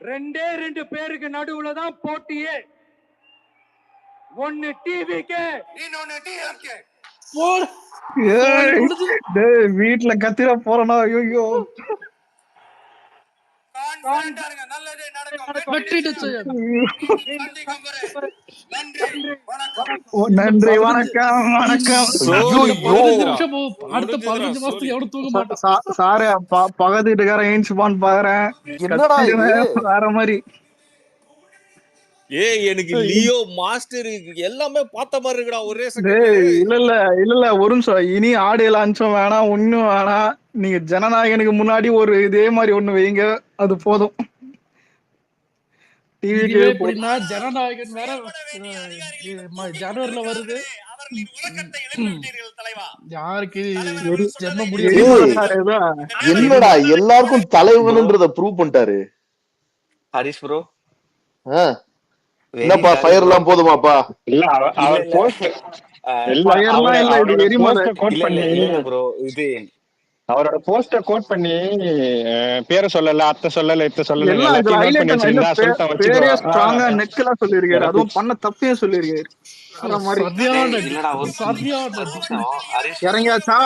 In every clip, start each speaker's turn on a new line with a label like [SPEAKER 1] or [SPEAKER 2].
[SPEAKER 1] ரெண்டே ரெண்டு பேருக்கு நடுவுல தான் போட்டியே. ஒன்னு டிவிக்கு, இன்னொன்னு டிஎம்கே.
[SPEAKER 2] வீட்டுல கத்திர போறனா? ஐயோ நன்றி வணக்கம் வணக்கம்.
[SPEAKER 3] அடுத்த 15 மாசத்துக்கு எவனும் தூக்க மாட்டான்.
[SPEAKER 2] சாரு பக்கத்து வீட்டுக்காரன் ஏஞ்சுப்பான்னு பாக்குறேன். வேற மாதிரி.
[SPEAKER 4] எனக்கு லியோ மாஸ்டர் எல்லாமே பார்த்த மாதிரி இருக்குடா ஒரே
[SPEAKER 2] இல்ல ஒரு நிமிஷம். இனி ஆடியோ லான்ச்சும் வேணாம், ஒன்னும் வேணாம். நீங்க ஜனநாயகனுக்கு முன்னாடி ஒரு இதே மாதிரி ஒண்ணு வைங்க, அது போதும்.
[SPEAKER 3] டிவிக்கு எப்படின்னா ஜனநாயகன் வேற ஜனவரில வருது. யாருக்கு ஜென்ம முடியாது.
[SPEAKER 5] என்னடா எல்லாருக்கும் தலைவன்ன்றத ப்ரூவ் பண்ணிட்டாரு
[SPEAKER 6] ஹரிஷ் ப்ரோ.
[SPEAKER 5] என்னப்பா ஃபயர் எல்லாம் போதுமாப்பா?
[SPEAKER 7] இல்ல அவர் போஸ்ட்
[SPEAKER 6] ப்ரோ இது
[SPEAKER 7] அவரோட போஸ்ட கோட் பண்ணி பேரை சொல்லல, அத்தை சொல்லல, இத்த சொல்லல,
[SPEAKER 2] நெக்கலா சொல்லிருக்காரு. அதுவும் பண்ண தப்பையும் சொல்லிருக்காரு. இறங்கியாச்சா?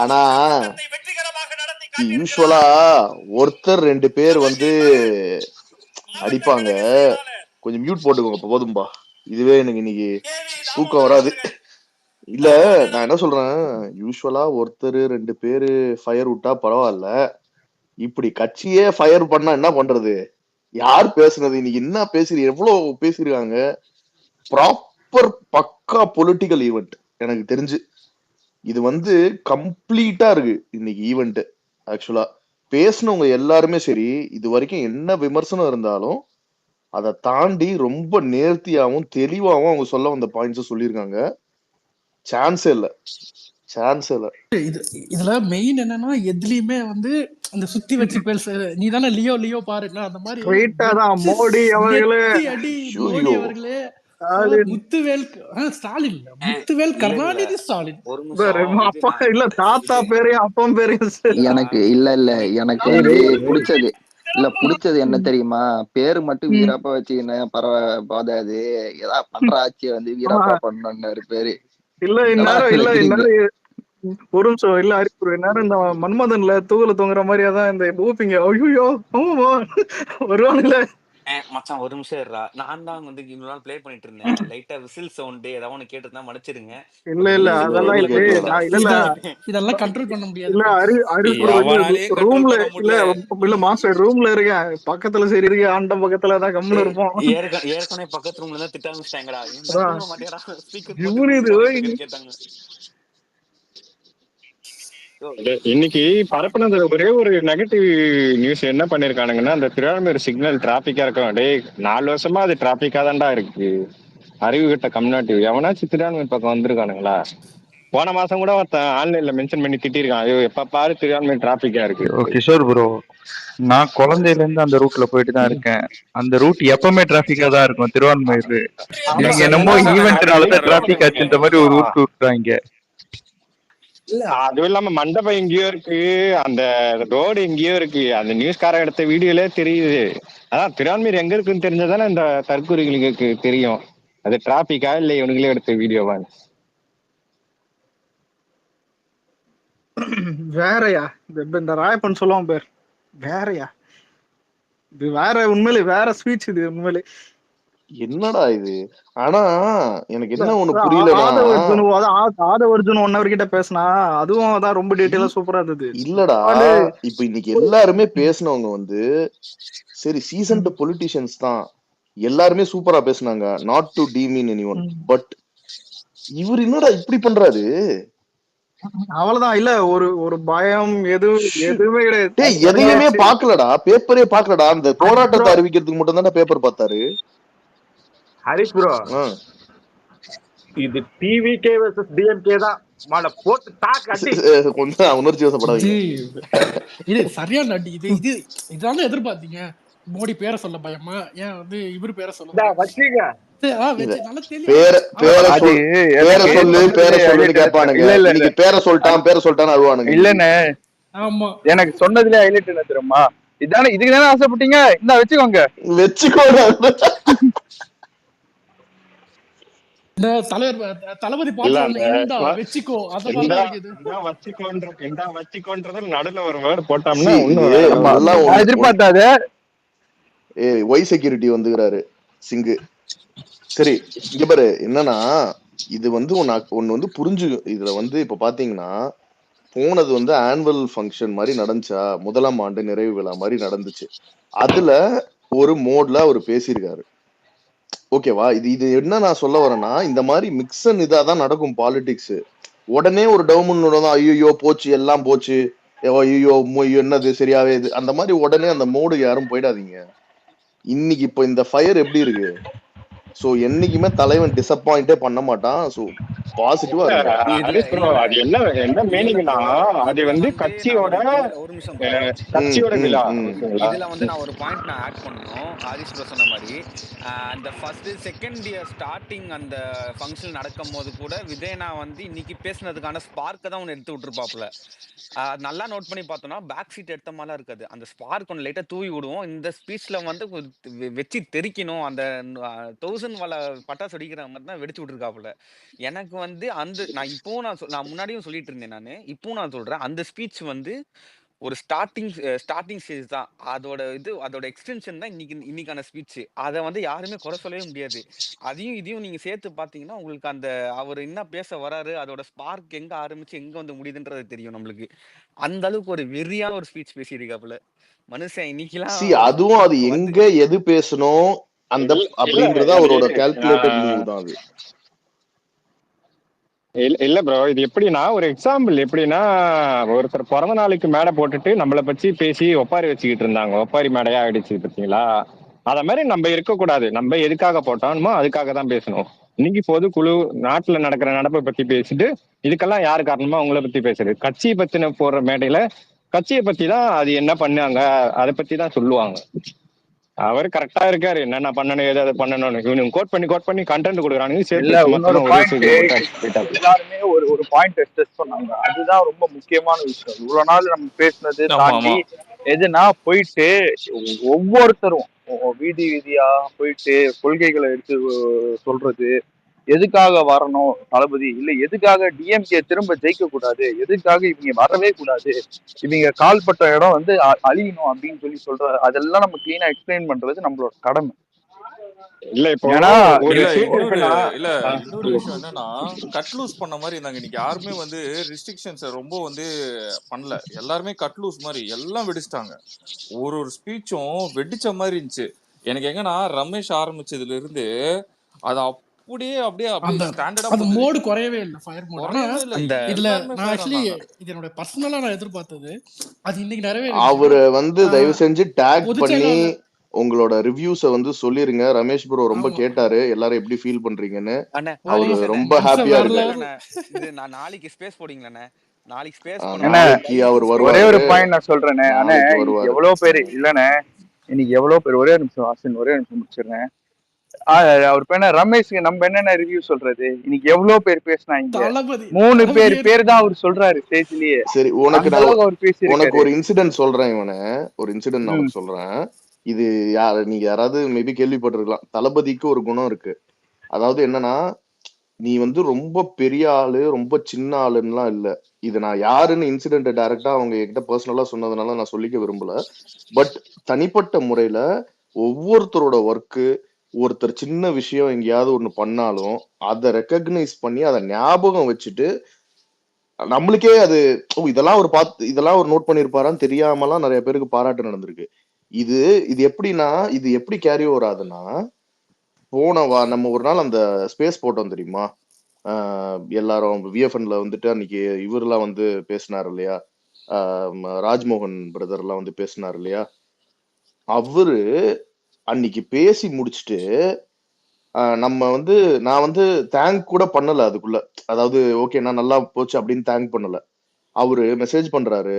[SPEAKER 5] ஆனா யூசுவலா ஒருத்தர் ரெண்டு பேர் வந்து அடிப்பாங்க. கொஞ்சம் மியூட் போட்டுக்கோங்க போதும்பா. இதுவே எனக்கு இன்னைக்கு தூக்கம் வராது. இல்ல நான் என்ன சொல்றேன், யூசுவலா ஒருத்தர் ரெண்டு பேரு ஃபயர் விட்டா பரவாயில்ல. இப்படி கட்சியே ஃபயர் பண்ணா என்ன பண்றது? யார் பேசுனது இன்னைக்கு? என்ன பேசுறீங்க? எவ்வளவு பேசிருக்காங்க. ப்ராப்பர் பக்கா பொலிட்டிக்கல் ஈவெண்ட் எனக்கு தெரிஞ்சு. இது வந்து கம்ப்ளீட்டா இருக்கு இன்னைக்கு ஈவெண்ட். ஆக்சுவலா பேசினவங்க எல்லாருமே சரி, இது வரைக்கும் என்ன விமர்சனம் இருந்தாலும் அதை தாண்டி ரொம்ப நேர்த்தியாவும் தெளிவாவும் அவங்க சொல்ல வந்த பாயிண்ட்ஸ் சொல்லியிருக்காங்க. சான்ஸே இல்ல.
[SPEAKER 3] இதுல மெயின் என்னன்னா எதுலயுமே வந்து அந்த சுத்தி வச்சு பேச நீ தானே லியோ லியோ பாருன்னா அந்த மாதிரி
[SPEAKER 2] மோடி அவர்களே,
[SPEAKER 3] மோடி அவர்களே, முத்துவேல் ஸ்டாலின், முத்துவேல் கருணாநிதி ஸ்டாலின்.
[SPEAKER 2] அப்பா இல்ல தாத்தா பேரையும் அப்பம் பேரையும்
[SPEAKER 8] எனக்கு எனக்கு பிடிச்சது என்ன தெரியுமா? பேரு மட்டும் வீரப்பா வச்சு பரவாது. ஏதாவது பண்ற ஆட்சியை வந்து வீரப்பா பண்ணாரு பேரு.
[SPEAKER 2] இல்ல ஒரு நிமிஷம். இல்ல அறிவுரை நேரம் இந்த மன்மதன்ல தூக்குல தொங்குற மாதிரியாதான் இந்த பூப்பிங்க. ஐயோ வருவானுங்களே.
[SPEAKER 6] மச்சான் ஒரு நிமிஷம் இருடா. நான் தான் வந்து இவ்வளவு நாள் ப்ளே பண்ணிட்டு இருந்தேன். லைட்டா விசில் சவுண்ட் ஏதாவது ஒண்ணு கேட்டுதான் மன்னிச்சிருங்க.
[SPEAKER 2] இல்ல அதெல்லாம்
[SPEAKER 3] இதெல்லாம் கண்ட்ரோல் பண்ண முடியாது.
[SPEAKER 2] இல்ல ரூம்ல மாஸ்டர் ரூம்ல இருக்கேன். பக்கத்துல சரி இருக்கு, ஆண்ட பக்கத்துல தான் கம்முன்னு இருப்போம்.
[SPEAKER 6] ஏற்கனவே பக்கத்து ரூம்ல தான் திட்ட ஆரம்பிச்சிட்டாங்கடா. கேட்டாங்க.
[SPEAKER 7] இன்னைக்கு பரப்புனது ஒரே ஒரு நெகட்டிவ் நியூஸ் என்ன பண்ணிருக்கானுங்கன்னா, அந்த திருவாரூர் சிக்னல் டிராபிக்கா இருக்கும். டே 4 வருஷமா அது டிராபிக்கா தான்டா இருக்கு. அறிவு கிட்ட கம்யூனிட்டி எவனாச்சும் திருவாரூர் பக்கம் வந்திருக்கானுங்களா? போன மாசம் கூட ஆன்லைன்ல மென்ஷன் பண்ணி திட்டிருக்கான். ஐயோ எப்ப பாரு திருவாரூர் டிராபிக்கா இருக்கு.
[SPEAKER 9] கிஷோர் ப்ரோ, நான் குழந்தையில இருந்து அந்த ரூட்ல போயிட்டு தான் இருக்கேன். அந்த ரூட் எப்பவுமே டிராபிக்கா தான் இருக்கும். திருவாரூர் நீங்க என்னமோ ஈவென்ட்னாலதான் டிராபிக் ஆச்சுன்ற மாதிரி ஒரு ரூட் விட்டுறாங்க.
[SPEAKER 7] இல்ல அதுவும் இல்லாம மண்டபம் எங்கேயோ இருக்கு, அந்த ரோடு எங்கேயோ இருக்கு. அந்த நியூஸ்காரன் எடுத்த வீடியோலே தெரியுது. அதான் திருவான்மீர் எங்க இருக்குன்னு தெரிஞ்சதானே இந்த தற்கொலைகளுக்கு தெரியும் அது டிராபிக்கா இல்ல இவனுங்களே எடுத்த வீடியோவா.
[SPEAKER 2] வேறயா இந்த ராயப்பன் சொல்லுவான் பேர் வேறயா? இது வேற, உண்மையிலே வேற ஸ்பீச் இது உண்மையிலே.
[SPEAKER 5] என்னடா இது? ஆனா எனக்கு என்ன ஒண்ணு புரியல.
[SPEAKER 2] ஆதவர்ஜுன் 1 hour கிட்ட பேசினா அதுவும் அதான் ரொம்ப டீடைலா சூப்பரா இருந்தது.
[SPEAKER 5] இல்லடா இப்ப இன்னைக்கு எல்லாருமே பேசினவங்க வந்து சரி சீசன்ட் பொலிட்டிஷியன்ஸ் தான், எல்லாருமே சூப்பரா பேசினாங்க. Not to demean anyone. But இவர் என்னடா இப்படி பண்றாரு?
[SPEAKER 2] அவ்வளவுதான். இல்ல ஒரு பயம் எதுவுமே கிடையாது.
[SPEAKER 5] எதையுமே பாக்கலடா, பேப்பரே பாக்கலடா. அந்த போராட்டத்தை அறிவிக்கிறதுக்கு மட்டும் தானே பேப்பர் பார்த்தாரு
[SPEAKER 10] ஹரிஷ் ப்ரோ. இது டிவிகே வெர்சஸ் டிஎம்கே தான். மாட போட்டு தாக்கி
[SPEAKER 5] கொஞ்சம் உணர்ச்சி வசப்படாதீங்க.
[SPEAKER 3] இது சரியான அடி. இதான எதிர்பார்த்தீங்க? மோடி பேரை சொல்ல பயமா? ஏன் வந்து இவரு பேரை சொல்ல
[SPEAKER 10] வச்சீங்க?
[SPEAKER 9] இல்லன்னு எனக்கு சொன்னதுல ஹைலைட் என்ன தெரியுமா? இதானே இதுக்கு தானே ஆசைப்பட்டீங்க, இந்த வச்சுக்கோங்க.
[SPEAKER 5] வச்சுக்கோங்க.
[SPEAKER 3] இந்த தளபதி
[SPEAKER 7] இல்ல
[SPEAKER 3] பாட்டுல
[SPEAKER 7] அந்த
[SPEAKER 3] ஒண்ணு இந்தா வச்சுக்கோ அந்த மாதிரிதான் இருக்குது.
[SPEAKER 7] வச்சிக்கோன்றது நடுல ஒரு வேர்டு போட்டோம்னா
[SPEAKER 5] See,
[SPEAKER 7] இன்னும்
[SPEAKER 5] இது
[SPEAKER 7] வேற level
[SPEAKER 5] நல்லா
[SPEAKER 7] இருக்கும்.
[SPEAKER 9] நான் எதிர்பார்த்தாத.
[SPEAKER 5] ஒய் செக்யூரிட்டி வந்துக்கிறாரு சிங்கு. சரி இங்க பாரு என்னன்னா, இது வந்து ஒன்னு வந்து புரிஞ்சு, இதுல வந்து இப்ப பாத்தீங்கன்னா போனது வந்து ஆனுவல் ஃபங்க்ஷன் மாதிரி நடந்துச்சா, முதலாம் ஆண்டு நிறைவு விழா மாதிரி நடந்துச்சு. அதுல ஒரு மோட்ல அவர் பேசியிருக்காரு. ஓகேவா? இது இது என்ன நான் சொல்ல வரேன்னா, இந்த மாதிரி மிக்ஸ் அண்ட் இதாதான் நடக்கும் பாலிடிக்ஸ். உடனே ஒரு டவுன் ஐயோ போச்சு எல்லாம் போச்சு, ஐயோ என்னது சரியாவே இது அந்த மாதிரி உடனே அந்த மோடு யாரும் போயிடாதீங்க. இன்னைக்கு இப்ப இந்த ஃபயர் எப்படி இருக்கு? சோ என்னைக்குமே தலைவன் டிசப்பாயிண்டே பண்ண மாட்டான். சோ பாசிட்டிவா
[SPEAKER 7] இல்ல,
[SPEAKER 5] இருங்க.
[SPEAKER 7] ஹரிஸ் bro, அது என்ன மீனிங்னா அது வந்து கட்சியோட
[SPEAKER 6] ஒரு நிமிஷம் bro.
[SPEAKER 7] கட்சியோட விழா. ஓகேங்களா?
[SPEAKER 6] இதுல வந்து நான் ஒரு பாயிண்ட் நான் ஆட் பண்ணணும். ஹாரிஸ் ப்ரோ சொன்ன மாதிரி அந்த ஃபர்ஸ்ட் செகண்ட் இயர் ஸ்டார்டிங் அந்த ஃபங்க்ஷன் நடக்கும் போது கூட விஜயனா வந்து இன்னைக்கு பேசுனதுக்கான ஸ்பார்க்கை தான் ஒன்று எடுத்து விட்டுருப்பாப்புல. நல்லா நோட் பண்ணி பார்த்தோம்னா பேக் சீட் எடுத்த மாதிரிலாம் இருக்காது. அந்த ஸ்பார்க் ஒன்று லைட்டாக தூவி விடுவோம். இந்த ஸ்பீச்ல வந்து வச்சு தெரிக்கணும், அந்த 1000 வலை பட்டாசு வெடிக்கிற மாதிரி தான் வெடிச்சு விட்டுருக்காப்புல. எனக்கு வந்து அந்த நான் முன்னாடியும் சொல்லிட்டு இருந்தேன். நான் இப்பவும் நான் சொல்றேன், அந்த ஸ்பீச் வந்து ஒரு ஸ்டார்டிங் ஸ்டேஜ் தான். அதோட எக்ஸ்டென்ஷன் தான் இன்னைக்கான ஸ்பீச். அதை வந்து யாருமே குறை சொல்லவே முடியாது. அதையும் இதையும் நீங்க சேர்த்து பாத்தீங்கன்னா உங்களுக்கு அந்த அவர் என்ன பேச வராரு, அதோட ஸ்பார்க் எங்க ஆரம்பிச்சு எங்க வந்து முடியுதுன்றது தெரியும் நம்மளுக்கு. அந்த அளவுக்கு ஒரு வெறியான ஒரு ஸ்பீச் பேசியிருக்காப்புல மனுஷன் இன்னைக்கெல்லாம்.
[SPEAKER 5] அதுவும் அது எங்க எது பேசணும் அந்த அப்படிங்கறது அவரோட கால்குலேட்டட் மூவ் தான் அது.
[SPEAKER 7] இல்ல ப்ரோ, இது எப்படின்னா ஒரு எக்ஸாம்பிள் எப்படின்னா, ஒருத்தர் பிறந்த நாளைக்கு மேடை போட்டுட்டு நம்மளை பத்தி பேசி ஒப்பாரி வச்சுக்கிட்டு இருந்தாங்க. ஒப்பாரி மேடையா ஆயிடுச்சு பார்த்தீங்களா? அத மாதிரி நம்ம இருக்கக்கூடாது. நம்ம எதுக்காக போட்டோமோ அதுக்காக தான் பேசணும். இன்னைக்கு பொதுக்குழு நாட்டுல நடக்கிற நடப்பை பத்தி பேசிட்டு இதுக்கெல்லாம் யாரு காரணமா உங்களை பத்தி பேசுறது? கட்சியை பத்தின போடுற மேடையில கட்சியை பத்தி தான் அது என்ன பண்ணாங்க அதை பத்தி தான் சொல்லுவாங்க. அவர் கரெக்டா இருக்காரு, என்னென்ன பண்ணணும் ஏதாவது பண்ணணும்னு. இவனுக்கு கோட் பண்ணி கண்டென்ட் கொடுக்குறானுங்க.
[SPEAKER 9] இல்ல இன்னொரு பாயிண்ட், எல்லாருமே ஒரு பாயிண்ட் ஸ்ட்ரெஸ் பண்ணாங்க. அதுதான் ரொம்ப முக்கியமான விஷயம். இவ்வளவு நாள் நம்ம பேசினது தாண்டி எதுனா போயிட்டு ஒவ்வொருத்தரும் வீதி வீதியா போயிட்டு கொள்கைகளை எடுத்து சொல்றது, எதுக்காக வரணும் தளபதி, இல்ல எதுக்காக டிஎம்கே திரும்ப ஜெயிக்க கூடாது, எதுக்காக இவங்க வரவே கூடாது, இவங்க கால்பட்ட இடம் வந்து அழியணும் அப்படின்னு சொல்ற, அதெல்லாம் நம்ம கிளீனா எக்ஸ்பிளைன் பண்றது நம்மளோட கடமை.
[SPEAKER 11] இல்ல இப்போ இன்னொரு விஷயம் என்னன்னா, கட் லூஸ் பண்ண மாதிரி இருந்தாங்க இன்னைக்கு. யாருமே வந்து ரெஸ்ட்ரிக்ஷன்ஸை ரொம்ப வந்து பண்ணல. எல்லாருமே கட் லூஸ் மாதிரி எல்லாம் வெடிச்சிட்டாங்க. ஒரு ஸ்பீச்சும் வெடிச்ச மாதிரி இருந்துச்சு. எனக்கு எங்கன்னா ரமேஷ் ஆரம்பிச்சதுல இருந்து அது அப்படியே ஸ்டாண்டர்டா
[SPEAKER 3] அந்த மோட் குறையவே இல்ல, ஃபயர் மோட். ஆனா இதுல நான் ஆக்சுவலி இது என்னோட பர்சனலா நான் எதிர்பார்த்தது அது இன்னைக்கு நிறைவேறிச்சு.
[SPEAKER 5] அவரு வந்து தயவு செஞ்சு டேக் பண்ணி உங்களோட ரிவ்யூஸ வந்து சொல்லிருங்க. ரமேஷ் ப்ரோ ரொம்ப கேட்டாரு எல்லாரும் எப்படி ஃபீல் பண்றீங்கன்னு. அவரு ரொம்ப ஹாப்பியா இருக்காரு.
[SPEAKER 6] இது நான் நாளைக்கு ஸ்பேஸ் போடுங்களேனே, நாளைக்கு ஸ்பேஸ்
[SPEAKER 5] நாளைக்கு அவர் வருவாரு.
[SPEAKER 9] ஒரே ஒரு பாயிண்ட் நான் சொல்றேனே, அண்ணே எவ்வளவு பேர் இல்லனே இன்னைக்கு எவ்வளவு பேர், ஒரே நிமிஷம் ஆசின், ஒரே நிமிஷம் முடிச்சிடுறேன். அவர் பேன ரமேஷ்க்கு நம்ம என்னென்ன ரிவ்யூ சொல்றது, இன்னைக்கு எவ்வளவு பேர் பேசினாங்க, 3 பேர் தான் அவர் சொல்றாரு ஸ்டேஜ்லயே.
[SPEAKER 5] சரி உனக்கு ஒரு இன்சிடென்ட் சொல்றேன். இவனை ஒரு இன்சிடென்ட் நான் சொல்றேன். இது நீங்க யாராவது மேபி கேள்விப்பட்டிருக்கலாம். தளபதிக்கு ஒரு குணம் இருக்கு. அதாவது என்னன்னா, நீ வந்து ரொம்ப பெரிய ஆளு ரொம்ப சின்ன ஆளுன்னுலாம் இல்ல. இது நான் யாருன்னு இன்சிடென்ட் டைரக்டா அவங்க என்கிட்ட பர்சனலா சொன்னதுனால நான் சொல்லிக்க விரும்பல. பட் தனிப்பட்ட முறையில ஒவ்வொருத்தரோட ஒர்க்கு, ஒருத்தர் சின்ன விஷயம் எங்கேயாவது ஒண்ணு பண்ணாலும் அதை ரெக்கக்னைஸ் பண்ணி அதை ஞாபகம் வச்சுட்டு நம்மளுக்கே அது இதெல்லாம் ஒரு நோட் பண்ணிருப்பாரான்னு தெரியாமலாம் நிறைய பேருக்கு பாராட்டு நடந்திருக்கு. இது எப்படின்னா, இது எப்படி கேரி ஓவர் ஆகுதுன்னா, நம்ம ஒரு நாள் அந்த ஸ்பேஸ் போட்டோம் தெரியுமா, எல்லாரும் விஎஃப்என்ல வந்துட்டு அன்னைக்கு இவரெல்லாம் வந்து பேசினார் இல்லையா, ராஜ்மோகன் பிரதர் எல்லாம் வந்து பேசினார் இல்லையா. அவரு அன்னைக்கு பேசி முடிச்சுட்டு நான் வந்து தேங்க் கூட பண்ணல அதுக்குள்ள. அதாவது ஓகே நான் நல்லா போச்சு அப்படின்னு தேங்க் பண்ணல. அவரு மெசேஜ் பண்றாரு,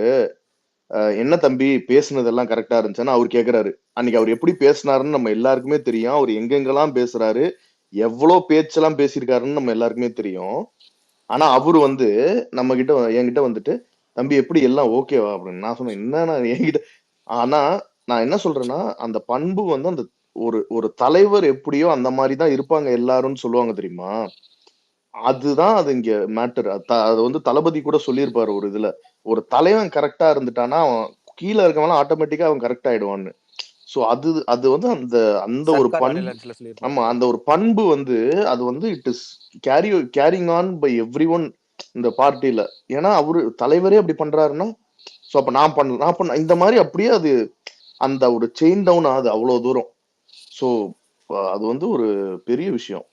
[SPEAKER 5] என்ன தம்பி பேசுனதெல்லாம் கரெக்டா இருந்துச்சுன்னு அவர் கேக்குறாரு. அன்னைக்கு அவர் எப்படி பேசினாருன்னு நம்ம எல்லாருக்குமே தெரியும். அவர் எங்கெங்கெல்லாம் பேசுறாரு, எவ்வளவு பேச்செல்லாம் பேசியிருக்காருன்னு நம்ம எல்லாருக்குமே தெரியும். ஆனா அவரு வந்து என்கிட்ட வந்துட்டு தம்பி எப்படி எல்லாம் ஓகேவா அப்படின்னு நான் சொன்னேன். என்னன்னா என்கிட்ட ஆனா நான் என்ன சொல்றேன்னா அந்த பண்பு வந்து அந்த ஒரு ஒரு தலைவர் எப்படியோ அந்த மாதிரி தான் இருப்பாங்க எல்லாரும்னு சொல்லுவாங்க தெரியுமா? அதுதான் அது இங்க மேட்டர். அது வந்து தளபதி கூட சொல்லியிருப்பாரு ஒரு இதுல. ஒரு தலைவன் கரெக்ட்டா இருந்துட்டான்னா, அவன் கீழ இருக்கவன்லாம் ஆட்டோமேட்டிக்கா அவன் கரெக்ட் ஆயிடுவான்னு. சோ அது அது வந்து அந்த அந்த ஒரு
[SPEAKER 6] சர்க்கார்
[SPEAKER 5] பண்பு.
[SPEAKER 6] ஆடியோ லான்ச்ல சொல்லியிருப்பாரு.
[SPEAKER 5] ஆமா. அந்த ஒரு பண்பு வந்து அது வந்து it is carrying on by everyone இந்த பார்ட்டில. ஏன்னா அவரு தலைவரே அப்படி பண்றாருன்னா, சோ அப்ப நான் பண்ண இந்த மாரி அப்படியே அது அந்த ஒரு செயின் டவுன் ஆகுது அவ்வளவு தூரம். சோ அது வந்து ஒரு பெரிய விஷயம்.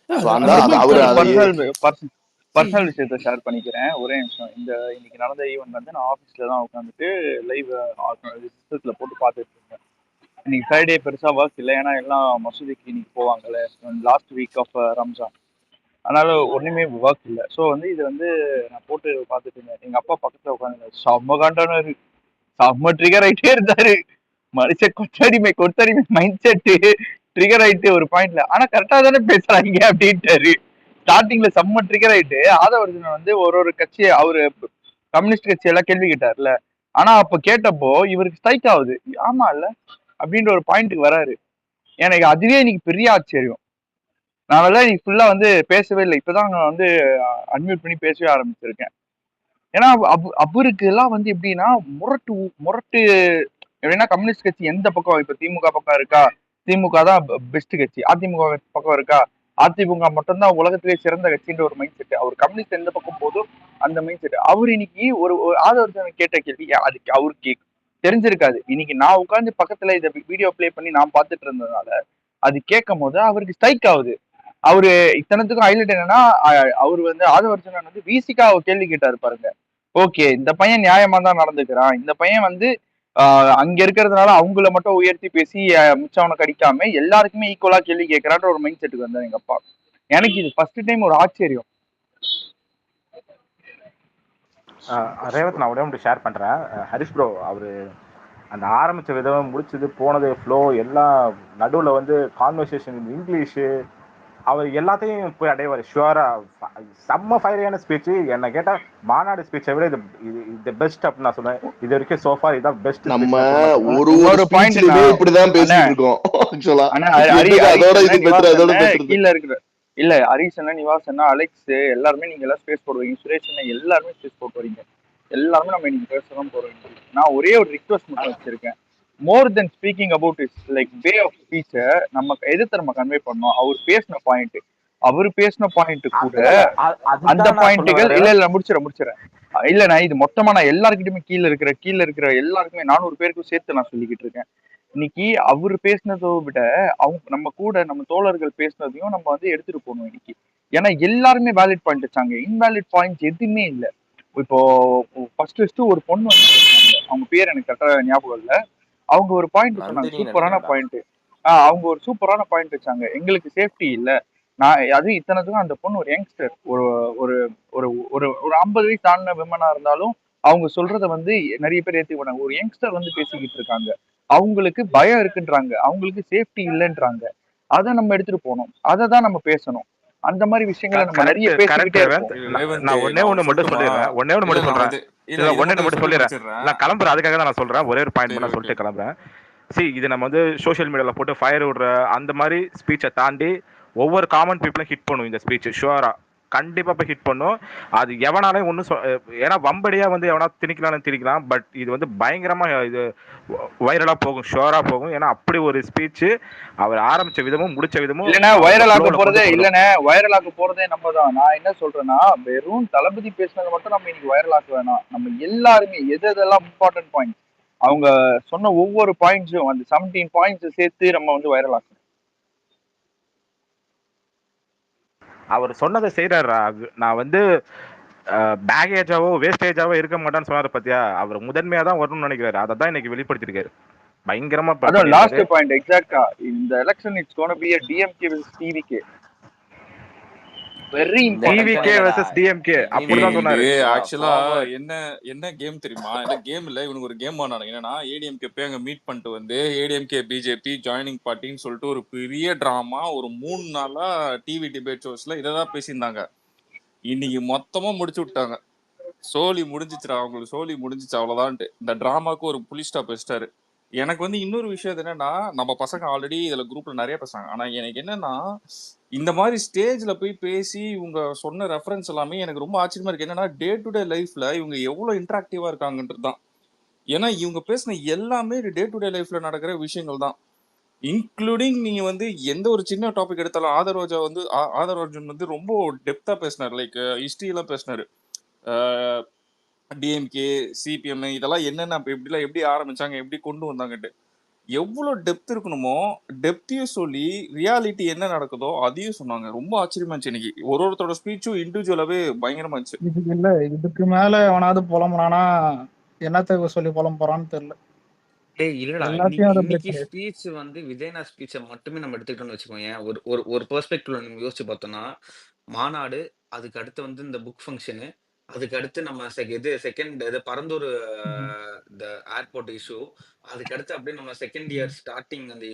[SPEAKER 5] சோ
[SPEAKER 3] அது
[SPEAKER 5] அந்த
[SPEAKER 3] அது ரொம்ப
[SPEAKER 5] அது அவரு
[SPEAKER 3] இப்போ
[SPEAKER 5] அதை
[SPEAKER 9] பர்சனல் விஷயத்த ஷேர் பண்ணிக்கிறேன். ஒரே நிமிஷம். இன்னைக்கு நடந்த ஈவென்ட் வந்து நான் ஆஃபீஸ்ல தான் உட்காந்துட்டு லைவ் சிஸ்டத்துல போட்டு பார்த்துட்டு இருக்கேன். இன்னைக்கு ஃப்ரைடே பெருசா ஒர்க் இல்லை. ஏன்னா எல்லாம் மசூதிக்கு இன்னைக்கு போவாங்கல்ல. Last week of Ramzan. அதனால ஒண்ணுமே ஒர்க் இல்லை. ஸோ வந்து இது வந்து நான் போட்டு பார்த்துட்டு இருந்தேன். எங்க அப்பா பக்கத்துல உட்காந்து செம்ம காண்டானாரு. செம்ம ட்ரிகர் ஆயிட்டே இருந்தாரு. மனுஷன் கொத்தடிமை மைண்ட் செட்டு ட்ரிகர் ஆயிட்டு ஒரு பாயிண்ட்ல. ஆனா கரெக்டா தானே பேசுறாங்க அப்படின்ட்டாரு. ஸ்டார்டிங்ல செம்ம ட்ரிகர் ஆயிட்டு ஆதவர்ஜுனன் வந்து ஒரு கட்சியை அவரு கம்யூனிஸ்ட் கட்சி எல்லாம் கேள்வி கேட்டார்ல. ஆனா அப்ப கேட்டப்போ இவருக்கு ஸ்ட்ரைக் ஆகுது. ஆமா இல்ல அப்படின்ற ஒரு பாயிண்ட்டுக்கு வராரு. எனக்கு அதுவே இன்னைக்கு பெரிய ஆச்சரியம். நான் வந்து இன்னைக்கு ஃபுல்லா வந்து பேசவே இல்லை. இப்பதான் நான் வந்து அட்மிட் பண்ணி பேசவே ஆரம்பிச்சிருக்கேன். ஏன்னா அவருக்கு எல்லாம் வந்து எப்படின்னா முரட்டு முரட்டு எப்படின்னா கம்யூனிஸ்ட் கட்சி எந்த பக்கம் இப்ப திமுக பக்கம் இருக்கா, திமுக தான் பெஸ்ட் கட்சி, அதிமுக பக்கம் இருக்கா, அதிமுக மட்டும்தான் உலகத்திலே சிறந்த கட்சின்ற ஒரு மைண்ட் செட். அவர் கம்யூனிஸ்ட் எந்த பக்கம் போதும் அந்த மைண்ட் செட். அவர் இன்னைக்கு ஒரு ஆதவர்ஜுனன் கேட்ட கேள்வி அதுக்கு அவருக்கு தெரிஞ்சிருக்காது. இன்னைக்கு நான் உட்கார்ந்து பக்கத்துல இதை வீடியோ பிளே பண்ணி நான் பார்த்துட்டு இருந்ததுனால அது கேட்கும் போது அவருக்கு ஸ்ட்ரைக் ஆகுது. அவரு இத்தனத்துக்கும் ஹைலைட் என்னன்னா அவர் வந்து ஆதவர்ஜுனன் வந்து விசிகா கேள்வி கேட்டாரு பாருங்க. ஓகே இந்த பையன் நியாயமா தான் நடந்துக்கிறான், இந்த பையன் வந்து அங்க இருக்கிறதுனால அவங்கள மட்டும் உயர்த்தி பேசி மிச்சவனை கடிக்காம எல்லாருக்குமே ஈக்குவலா கேள்வி கேட்கறான்ற ஒரு மைண்ட் செட்டுக்கு வந்தாரு எங்க அப்பா. எனக்கு இது ஃபர்ஸ்ட் டைம் ஒரு ஆச்சரியம்.
[SPEAKER 10] ரேவத், நான் உடனே ஷேர் பண்றேன். ஹரிஷ் ப்ரோ அவரு அந்த ஆரம்பிச்ச விதம், முடிச்சது, போனது, ஃப்ளோ எல்லாம் நடுவில் வந்து கான்வர்சேஷன் இங்கிலீஷு, அவர் எல்லாத்தையும் போய் அடைவார் ஷுவரா. செம்ம ஃபயரியான ஸ்பீச். என்ன கேட்டா மாநாடு ஸ்பீச்சை விட இது பெஸ்ட் அப்படின்னு நான் சொல்றேன். இது வரைக்கும் சோஃபா இதான் பெஸ்ட்.
[SPEAKER 5] நம்ம ஒரு பாயிண்ட்லயே இப்படிதான் பேசிட்டு இருக்கோம் ஆக்சுவலா.
[SPEAKER 9] கீழ இருக்கிற இல்ல ஹரிஷ் அண்ணா, நிவாஸ் அண்ணா, அலெக்ஸ் எல்லாருமே நீங்க எல்லாம் ஸ்பேஸ் போடுவீங்க, சுரேஷ் அண்ணா எல்லாருமே ஸ்பேஸ் போட்டு வரீங்க. எல்லாருமே நம்ம இன்னைக்கு பேசதான் போறோம். நான் ஒரே ஒரு ரிக்வஸ்ட் மட்டும் வச்சிருக்கேன். More then speaking about is like way of ஸ்பீச்சை நம்ம எதிர்த்து நம்ம கன்வே பண்ணோம். அவர் பேசின பாயிண்ட் கூட அந்த பாயிண்ட்டுகள் இல்ல முடிச்சிடறேன். இல்ல நான் இது மொத்தமா நான் எல்லாருக்கிட்டுமே கீழே இருக்கிற எல்லாருக்குமே 400 பேருக்கும் சேர்த்து நான் சொல்லிக்கிட்டு இருக்கேன். இன்னைக்கு அவர் பேசினதை விட நம்ம கூட நம்ம தோழர்கள் பேசினதையும் நம்ம வந்து எடுத்துட்டு போகணும் இன்னைக்கு. ஏன்னா எல்லாருமே வேலிட் பாயிண்ட் வச்சாங்க, இன்வேலிட் பாயிண்ட் எதுவுமே இல்லை. இப்போ ஃபர்ஸ்ட் ஒரு பொண்ணு வந்து அவங்க பேர் எனக்கு கரெக்டா ஞாபகம் இல்லை. அவங்க ஒரு பாயிண்ட் சொன்னாங்க, சூப்பரான பாயிண்ட். அவங்க ஒரு சூப்பரான பாயிண்ட் வச்சாங்க. எங்களுக்கு சேஃப்டி இல்லை. நான் அது இத்தனத்துக்கும் அந்த பொண்ணு ஒரு யங்ஸ்டர், ஒரு ஒரு ஒரு ஒரு ஒரு 50 வயசு தாண்டின விமனா இருந்தாலும் அவங்க சொல்றத வந்து நிறைய பேர் ஏற்றுக்க ஒரு யங்ஸ்டர் வந்து பேசிக்கிட்டு இருக்காங்க. அவங்களுக்கு பயம் இருக்குன்றாங்க, அவங்களுக்கு சேஃப்டி இல்லைன்றாங்க. அதை நம்ம எடுத்துட்டு போகணும், அதை தான் நம்ம பேசணும். அந்த மாதிரி விஷயங்களை நம்ம நிறைய பேசிக்கிட்டே இருக்கோம்.
[SPEAKER 10] நான் ஒன்னே ஒண்ணு மட்டும் சொல்லிடுறேன். நான் கிளம்புறேன், அதுக்காக தான் நான் சொல்றேன். ஒரே ஒரு பாயிண்ட் மட்டும் சொல்லிட்டு கிளம்புறேன். இது நம்ம வந்து சோஷியல் மீடியால போட்டு ஃபயர் விடுற அந்த மாதிரி ஸ்பீச்சை தாண்டி ஒவ்வொரு காமன் பீப்புளும் ஹிட் பண்ணும் இந்த ஸ்பீச். ஷுவரா கண்டிப்பா போய் ஹிட் பண்ணும். அது எவனாலே ஒன்றும் ஏன்னா வம்படியா வந்து எவனா திணிக்கலாம். பட் இது வந்து பயங்கரமா இது வைரலா போகும், ஷுவரா போகும். ஏன்னா அப்படி ஒரு ஸ்பீச் அவர் ஆரம்பிச்ச விதமும் முடிச்ச விதமும்
[SPEAKER 9] இல்லைன்னா வைரல் ஆக்க போறதே நம்ம தான். நான் என்ன சொல்றேன்னா, வெறும் தளபதி பேசினது மட்டும் நம்ம இன்னைக்கு வைரல் ஆக்க வேணாம். நம்ம எல்லாருமே எதெல்லாம் இம்பார்ட்டன்ட் பாயிண்ட் அவங்க சொன்ன ஒவ்வொரு பாயிண்ட்ஸும் அந்த 17 பாயிண்ட்ஸ் சேர்த்து நம்ம வந்து வைரல் ஆக்கணும்.
[SPEAKER 10] அவர் சொன்னதை செய்யறாரு. நான் வந்து பேகேஜாவோ வேஸ்டேஜாவோ இருக்க மாட்டான்னு சொன்னாரு பாத்தியா, அவர் முதன்மையா தான் வரணும்னு நினைக்கிறாரு. அதை தான் இன்னைக்கு வெளிப்படுத்திருக்காரு பயங்கரமா.
[SPEAKER 9] அதான் லாஸ்ட் பாயிண்ட் எக்ஸாக்ட்டா. இந்த election it's gonna be a DMK versus TVK. Very
[SPEAKER 10] TVK versus DMK அப்படிதான் சொன்னாரு.
[SPEAKER 11] ஆக்சுவலா என்ன கேம் தெரியுமா? இல்ல கேம் இல்ல, இவனுக்கு ஒரு கேம் ஆனாங்க. என்னன்னா ADMK போய் அங்க மீட் பண்ணிட்டு வந்து ADMK BJP ஜாயினிங் பார்ட்டின்னு சொல்லிட்டு ஒரு பெரிய டிராமா ஒரு 3 நாளா டிவி டிபேட் ஷோஸ்ல இததான் பேசியிருந்தாங்க. இன்னைக்கு மொத்தமா முடிச்சு விட்டாங்க. சோலி முடிஞ்சிச்சுடா, அவங்களுக்கு சோலி முடிஞ்சிச்சு அவ்வளவுதான்ட்டு இந்த டிராமாக்கு ஒரு புலி ஸ்டாப் வச்சிட்டாரு. எனக்கு வந்து இன்னொரு விஷயம் என்னன்னா, நம்ம பசங்க ஆல்ரெடி இதுல குரூப்ல நிறைய பேசுறாங்க. ஆனா எனக்கு என்னன்னா, இந்த மாதிரி ஸ்டேஜ்ல போய் பேசி இவங்க சொன்ன ரெஃபரன்ஸ் எல்லாமே எனக்கு ரொம்ப ஆச்சரியமா இருக்கு. என்னன்னா, டே டு டே லைஃப்ல இவங்க எவ்வளவு இன்டராக்டிவா இருக்காங்கன்றது தான். ஏன்னா இவங்க பேசின எல்லாமே டே டு டே லைஃப்ல நடக்கிற விஷயங்கள் தான். இன்க்ளூடிங் நீங்க வந்து எந்த ஒரு சின்ன டாபிக் எடுத்தாலும் ஆதர்வாஜன் வந்து ரொம்ப டெப்தா பேசினார். லைக் ஹிஸ்டரி எல்லாம் பேசினாரு. டிஎம்கே, சிபிஎம் இதெல்லாம் என்னென்ன எப்படிலாம் எப்படி ஆரம்பிச்சாங்க, எப்படி கொண்டு வந்தாங்கட்டு எவ்வளவு டெப்த் இருக்கணுமோ டெப்த்தையும் சொல்லி ரியாலிட்டி என்ன நடக்குதோ அதையும் சொன்னாங்க. ரொம்ப ஆச்சரியமா இருந்துச்சு. இன்னைக்கு ஒருத்தரோட ஸ்பீச்சும் இண்டிவிஜுவலாவே பயங்கரமா இருந்துச்சு.
[SPEAKER 2] இதுக்கு இல்ல, இதுக்கு மேல எவனாவது புலம்புனானா என்னத்த சொல்லி புலம்ப போறான்னு தெரியல.
[SPEAKER 12] டேய் இல்லடா,
[SPEAKER 2] எல்லாத்தையும் அதை
[SPEAKER 12] இன்னைக்கு
[SPEAKER 2] பிரச்சனை.
[SPEAKER 12] ஸ்பீச் வந்து விஜயனா ஸ்பீச்சை மட்டுமே நம்ம எடுத்துக்கிட்டோம்னு வச்சுக்கோங்க. ஒரு ஒரு ஒரு பெர்ஸ்பெக்டிவ்ல நம்ம யோசிச்சு பார்த்தோம்னா, மாநாடு, அதுக்கு அடுத்து வந்து இந்த புக் ஃபங்க்ஷனு, அதுக்கு அடுத்து நம்ம இது செகண்ட் இது பரந்தூர் இந்த ஏர்போர்ட் இஷ்யூ, அதுக்கு அடுத்து அப்படியே நம்ம செகண்ட் இயர் ஸ்டார்டிங் அந்த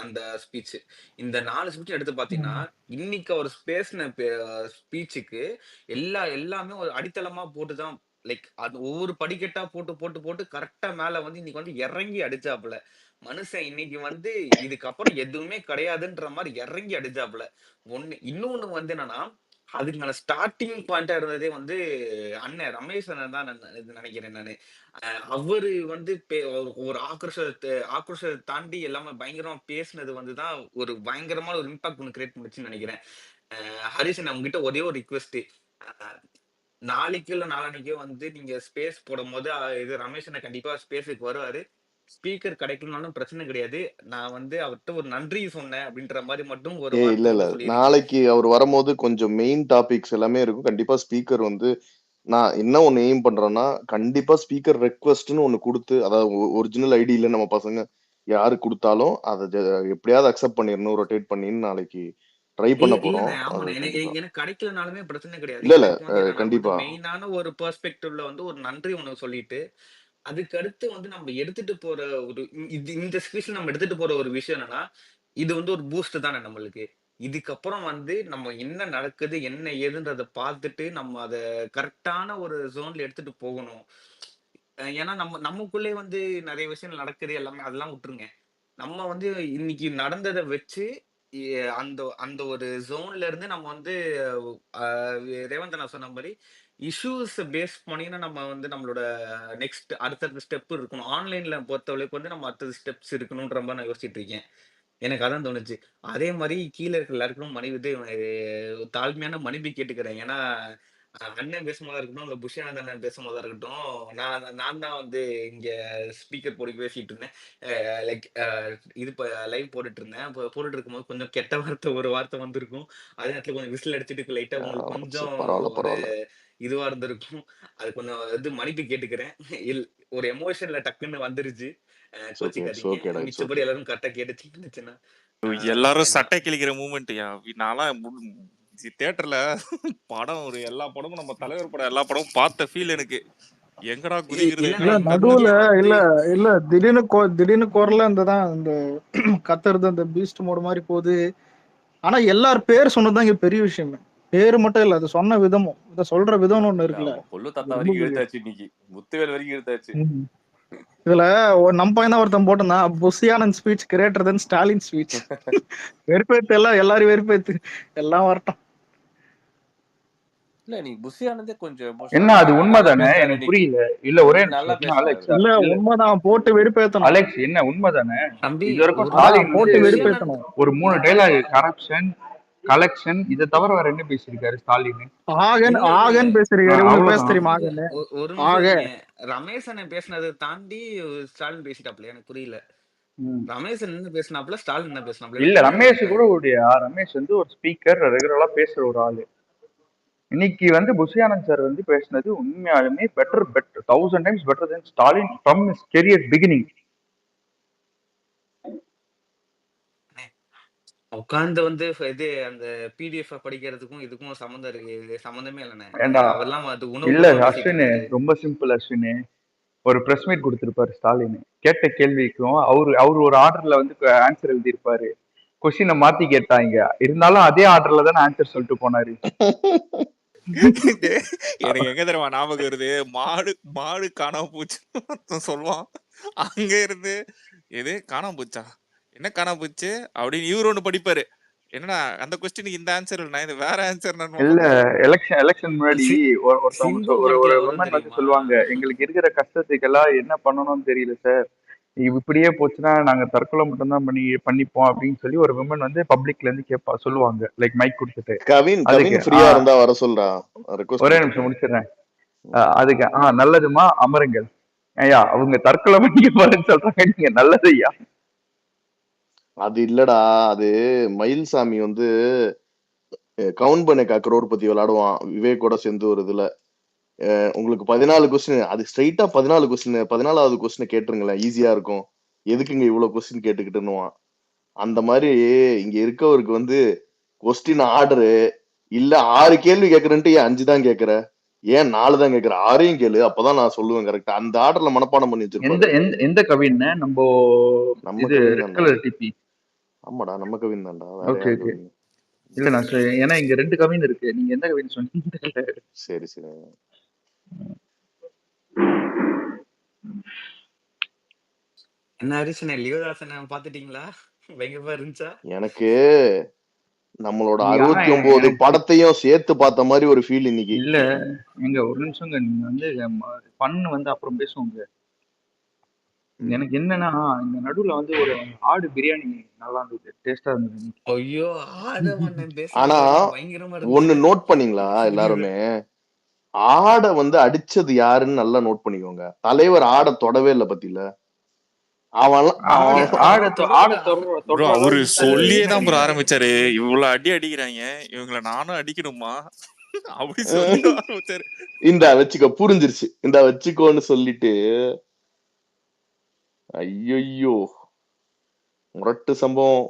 [SPEAKER 12] அந்த ஸ்பீச், இந்த 4 ஸ்பீச் எடுத்து பார்த்தீங்கன்னா, இன்னைக்கு அவர் பேசின ஸ்பீச்சுக்கு எல்லாமே ஒரு அடித்தளமா போட்டு தான், லைக் அது ஒவ்வொரு படிக்கட்டா போட்டு போட்டு போட்டு கரெக்டா மேல வந்து இன்னைக்கு வந்து இறங்கி அடிச்சாப்புல. மனுஷன் இன்னைக்கு வந்து இதுக்கப்புறம் எதுவுமே கிடையாதுன்ற மாதிரி இறங்கி அடிச்சாப்புல. இன்னொன்னு வந்து என்னன்னா, அதுக்கான ஸ்டார்டிங் பாயிண்டா இருந்ததே வந்து அண்ணன் ரமேஷ் அண்ணன் தான் நினைக்கிறேன் நானு. அவரு வந்து ஒரு ஆக்ரோஷத்தை தாண்டி எல்லாமே பயங்கரமா பேசினது வந்துதான் ஒரு பயங்கரமான ஒரு இம்பாக்ட் ஒன்று கிரியேட் பண்ணுச்சுன்னு நினைக்கிறேன். ஹரிசன் உங்ககிட்ட ஒரே ஒரு ரிக்வெஸ்ட், நாளைக்கு இல்ல நாளான்னைக்கோ வந்து நீங்க ஸ்பேஸ் போடும் போது இது ரமேஷனை கண்டிப்பா ஸ்பேஸுக்கு வருவாரு. ஸ்பீக்கர் கிடைக்கலனாலும் பிரச்சனை கிடையாது. நான் வந்து அவர்கிட்ட ஒரு நன்றி சொன்னேன் அப்படின்ற மாதிரி மட்டும் ஒரு
[SPEAKER 5] இல்ல
[SPEAKER 12] வார்த்தை
[SPEAKER 5] இல்ல
[SPEAKER 12] மட்டும் சொல்லிருங்க.
[SPEAKER 5] நாளைக்கு அவர் வரும்போது கொஞ்சம் மெயின் டாபிக்ஸ் எல்லாமே இருக்கும். கண்டிப்பா ஸ்பீக்கர் வந்து நான் என்ன ஒண்ணு எய்ம் பண்றேன்னா, கண்டிப்பா ஸ்பீக்கர் ரெக்வெஸ்ட்னு ஒண்ணு கொடுத்து, அதாவது ஒரிஜினல் ஐடி இல்ல நம்ம பசங்க யாரு கொடுத்தாலும் அதை எப்படியாவது அக்செப்ட் பண்ணிடணும், ரொட்டேட் பண்ணின்னு நாளைக்கு ட்ரை பண்ண போறோம்.
[SPEAKER 12] இல்லண்ணே, ஆமாண்ணே,
[SPEAKER 5] அது
[SPEAKER 12] எனக்கு
[SPEAKER 5] கண்டிப்பா
[SPEAKER 12] எனக்கு கிடைக்கலனாலுமே பிரச்சனை கிடையாது.
[SPEAKER 5] இல்ல இல்ல
[SPEAKER 12] எனக்கு வந்து என்னன்னா வந்து
[SPEAKER 5] கண்டிப்பா
[SPEAKER 12] மெயினான ஒரு பெர்ஸ்பெக்டிவ்ல வந்து ஒரு நன்றி ஒண்ணு சொல்லிட்டு, அதுக்கு அடுத்து வந்து நம்ம எடுத்துட்டு போற ஒரு இந்த ஸ்பீச்ல நம்ம எடுத்துட்டு போற ஒரு விஷயம் என்னன்னா, இது வந்து ஒரு பூஸ்ட் தானே நம்மளுக்கு. இதுக்கப்புறம் வந்து நம்ம என்ன நடக்குது, என்ன ஏதுன்றத பார்த்துட்டு நம்ம அத கரெக்டான ஒரு ஜோன்ல எடுத்துட்டு போகணும். ஏன்னா நமக்குள்ளே வந்து நிறைய விஷயங்கள் நடக்குது எல்லாமே, அதெல்லாம் விட்டுருங்க. நம்ம வந்து இன்னைக்கு நடந்தத வச்சு அந்த அந்த ஒரு ஜோன்ல இருந்து நம்ம வந்து ரேவந்த் நான் சொன்ன மாதிரி இஷ்யூஸ் பேஸ் பண்ணினா நம்ம வந்து நம்மளோட நெக்ஸ்ட் அடுத்தடுத்த ஸ்டெப் இருக்கணும். ஆன்லைன்ல பொறுத்தவரைக்கும் வந்து நம்ம அடுத்த ஸ்டெப்ஸ் இருக்கணும்ன்ற மாதிரி நான் யோசிச்சுட்டு இருக்கேன். எனக்கு அதான் தோணுச்சு. அதே மாதிரி கீழ இருக்கிற எல்லாருக்கும் தாழ்மையான மன்னிப்பு கேட்டுக்கிறேன். ஏன்னா அண்ணன் பேசும்போதா இருக்கட்டும், இல்ல புஷ்யானந்த் அண்ணன் பேசும்போதா இருக்கட்டும், நான் தான் வந்து இங்க ஸ்பீக்கர் போட்டு பேசிட்டு இருந்தேன். லைக் இது லைவ் போட்டுட்டு இருந்தேன். போட்டுட்டு இருக்கும்போது கொஞ்சம் கெட்ட வார்த்தை ஒரு வார்த்தை வந்திருக்கும். அதே நேரத்துல கொஞ்சம் விசில் அடிச்சுட்டு லைட்டா உங்களுக்கு கொஞ்சம்
[SPEAKER 5] பரவாயில்ல
[SPEAKER 12] ஒரு
[SPEAKER 5] பரவாயில்ல.
[SPEAKER 12] இதுவா இருந்திருக்கும். அது கொஞ்சம் மன்னிப்பு கேட்டுக்கிறேன். ஒரு எமோஷன்ல டக்குன்னு வந்துருச்சு. கோச்சிக்காதீங்க.
[SPEAKER 5] ஓகேடா, இட்ஸ்
[SPEAKER 12] மிச்சபடி
[SPEAKER 5] ஓகே.
[SPEAKER 12] எல்லாரும் கரெக்டா கேட்டுச்சுன்னு நினைச்சேன்னா
[SPEAKER 11] எல்லாரும் சட்டை கிழிக்கிற மூமெண்ட். நான்லாம் தியேட்டர்ல படம் எல்லா படமும் நம்ம தலைவர் படம் எல்லா படமும் பார்த்த ஃபீல் எனக்கு. எங்கடா குதிக்கிறது
[SPEAKER 2] இல்ல நடுவுல இல்ல இல்ல திடீர்னு குரல்ல இருந்ததான் இந்த கத்துறது அந்த பீஸ்ட் மோடு மாதிரி போகுது. ஆனா எல்லார் பேர் சொன்னதுதான் இங்க பெரிய விஷயமே. பேரு மட்டும் இல்ல, அது சொன்ன விதமும், இத சொல்ற விதம்னு ஒண்ணு இருக்குல்ல.
[SPEAKER 13] கொல்லு தாத்தா வரைக்கும் இழுத்தாச்சு இன்னைக்கு, முத்துவேல் வரைக்கும் இழுத்தாச்சு.
[SPEAKER 2] இதுல நம்ம பையன் தான் ஒருத்தன் போட்டிருந்தான், Bussy Anand speech greater than Stalin speech. வெறுப்பேத்து எல்லாரும் வெறுப்பேத்து எல்லாம் வரட்டும்.
[SPEAKER 13] இல்ல நீ புஷியானந்தே கொஞ்சம்
[SPEAKER 9] என்ன அது உண்மைதானே? எனக்கு புரியல. இல்ல ஒரே
[SPEAKER 13] நல்லா
[SPEAKER 9] அலெக்ஸ்,
[SPEAKER 2] இல்ல உண்மைதான், போட்டு வெறுப்பேத்தணும்.
[SPEAKER 9] அலெக்ஸ் என்ன உண்மைதானே?
[SPEAKER 12] தம்பி
[SPEAKER 9] இது வரைக்கும் ஸ்டாலின்
[SPEAKER 2] போட்டு வெறுப்பேத்தணும்.
[SPEAKER 9] ஒரு 3 டைலாக் கரப்ஷன் கலெக்ஷன் இதை தவிர வேற என்ன பேசியிருக்காரு ஸ்டாலின்?
[SPEAKER 2] ஆகன் பேசிருக்காரு. உங்களுக்கு பேச தெரியுமா ஆகன்?
[SPEAKER 12] ஒரு நிமிஷம், ரமேஷன் பேசினதை தாண்டி ஸ்டாலின் பேசிட்டாப்ல. எனக்கு புரியல. ரமேஷன் என்ன பேசினாப்ல, ஸ்டாலின் என்ன பேசினாப்ல?
[SPEAKER 9] இல்ல ரமேஷ் கூட ரமேஷ் வந்து ஒரு ஸ்பீக்கர், ரெகுலரா பேசுற ஒரு ஆளு. இன்னைக்கு வந்து புஷியானந்த் சார் வந்து பேசினது உண்மையாலுமே better 1000 times better then Stalin from his career beginning.
[SPEAKER 12] உட்கார்ந்து வந்து இது அந்த பிடிஎஃப் படிக்கிறதுக்கும் இதுக்கும் சம்பந்தம் இருக்கு? சம்பந்தமே இல்லைண்ணே. அவெல்லாம் அது
[SPEAKER 9] இல்ல அஸ்வின், ரொம்ப சிம்பிள் அஸ்வின். ஒரு பிரஸ் மீட் கொடுத்திருப்பாரு ஸ்டாலின். கேட்ட கேள்விக்கும் அவரு ஒரு ஆர்டர்ல வந்து ஆன்சர் எழுதியிருப்பாரு. கொஸ்டினை மாத்தி கேட்டாங்க, இருந்தாலும் அதே ஆர்டர்ல தானே ஆன்சர் சொல்லிட்டு போனாரு.
[SPEAKER 11] எனக்கு எங்க தெரியுமா ஞாபகம் வருது, மாடு மாடு காணாம போச்சுன்னு ஒருத்தன் சொல்லுவான். அங்க இருந்து எது காணாம போச்சா, என்ன காணாம போச்சு அப்படின்னு இவரு ஒண்ணு படிப்பாரு. என்னடா அந்த கொஸ்டினுக்கு இந்த ஆன்சர் இல்ல, இது வேற ஆன்சர்
[SPEAKER 9] இல்ல எலெக்ஷன் முன்னாடி ஒருத்தவங்க
[SPEAKER 12] சிம்பு
[SPEAKER 9] ஒரு
[SPEAKER 12] படத்துல வரும்
[SPEAKER 9] விமன் வந்து
[SPEAKER 12] தெரியுமா?
[SPEAKER 9] சொல்லுவாங்க, எங்களுக்கு இருக்கிற கஷ்டத்துக்கெல்லாம் என்ன பண்ணணும்னு தெரியல சார், இப்படியே போச்சுன்னா நாங்க தற்கொலை மட்டும்தான் பண்ணிப்போம் அப்படின்னு சொல்லி ஒரு விமன் வந்து பப்ளிக்ல இருந்து சொல்லுவாங்க, லைக் மைக் கொடுத்துட்டு.
[SPEAKER 5] கவின்
[SPEAKER 9] அதுக்கு
[SPEAKER 5] ஃப்ரீயா இருந்தா வர சொல்றா, ரெக்வஸ்ட்
[SPEAKER 9] ஒரே நிமிஷம் முடிச்சிடுறேன். அதுக்கு நல்லதுமா அமருங்கள் ஐயா, அவங்க தற்கொலை பண்ணிக்க போறேன்னு சொல்றாங்க, நீங்க நல்லது ஐயா.
[SPEAKER 5] அது இல்லடா, அது மயில்சாமி வந்து கவுண்ட் பண்ண கரோர்பதி விளையாடுவான் விவேக்கோட சேர்ந்து ஒரு இதுல. உங்களுக்கு 14 கொஸ்டின், அது ஸ்ட்ரைட்டா 14 கொஸ்டின், 14வது கொஸ்டின் கேட்டுருங்களேன், ஈஸியா இருக்கும். எதுக்குங்க இவ்வளவு கொஸ்டின் கேட்டுக்கிட்டுன்னுவான். அந்த மாதிரி இங்க இருக்கவருக்கு வந்து கொஸ்டின் ஆர்டரு இல்ல 6 கேள்வி கேட்கறேன்ட்டு ஏன் 5 தான் கேட்கற, ஏன் 4 தான் கேட்கற, 6ஐயும் கேளு, அப்பதான் நான் சொல்லுவேன் கரெக்டா. அந்த ஆர்டர்ல மனப்பாடம் பண்ணி வச்சிருப்பாரு.
[SPEAKER 9] எந்த கவின் நம்ம இது ரெட் கலர் டிபி?
[SPEAKER 5] ஆமாடா, நம்ம கவின் தான்டா.
[SPEAKER 9] Okay okay. இல்ல நான் ஏன்னா இங்க 2 கவின் இருக்கு, நீங்க எந்த கவின் சொன்னீங்க?
[SPEAKER 5] சரி சரி.
[SPEAKER 12] என்ன ஹரிசனே, லியோதாசனை பாத்துட்டீங்களா? பயங்கரமா இருந்துச்சா?
[SPEAKER 5] எனக்கு நம்மளோட 69 படத்தையும் சேர்த்து பார்த்த மாதிரி ஒரு ஃபீல் இன்னைக்கு.
[SPEAKER 9] இல்ல எங்க ஒரு நிமிஷங்க, நீங்க வந்து பண்ணு வந்து அப்புறம் பேசுவோங்க. எனக்கு என்னன்னா இந்த நடுவுல வந்து ஒரு ஆடு பிரியாணி நல்லா இருந்தது, டேஸ்டா இருந்தது.
[SPEAKER 12] ஐயோ
[SPEAKER 5] ஆனா ஒண்ணு நோட் பண்ணீங்களா எல்லாருமே, ஆடை வந்து அடிச்சது யாருன்னு நல்லா நோட் பண்ணிக்கோங்க. தலைவர் ஆடை தொடவே இல்ல பத்தில.
[SPEAKER 11] அவரு சொல்லியேதான் ப்ரோ ஆரம்பிச்சாரு, இவ்வளவு அடி அடிக்கிறாங்க இவங்கள நானும் அடிக்கணுமா அப்படி சொல்லி ஆரம்பிச்சாரு.
[SPEAKER 5] இந்த வச்சுக்கோ, புரிஞ்சிருச்சு, இந்த வச்சுக்கோன்னு சொல்லிட்டு. ஐயோ முரட்டு சம்பவம்.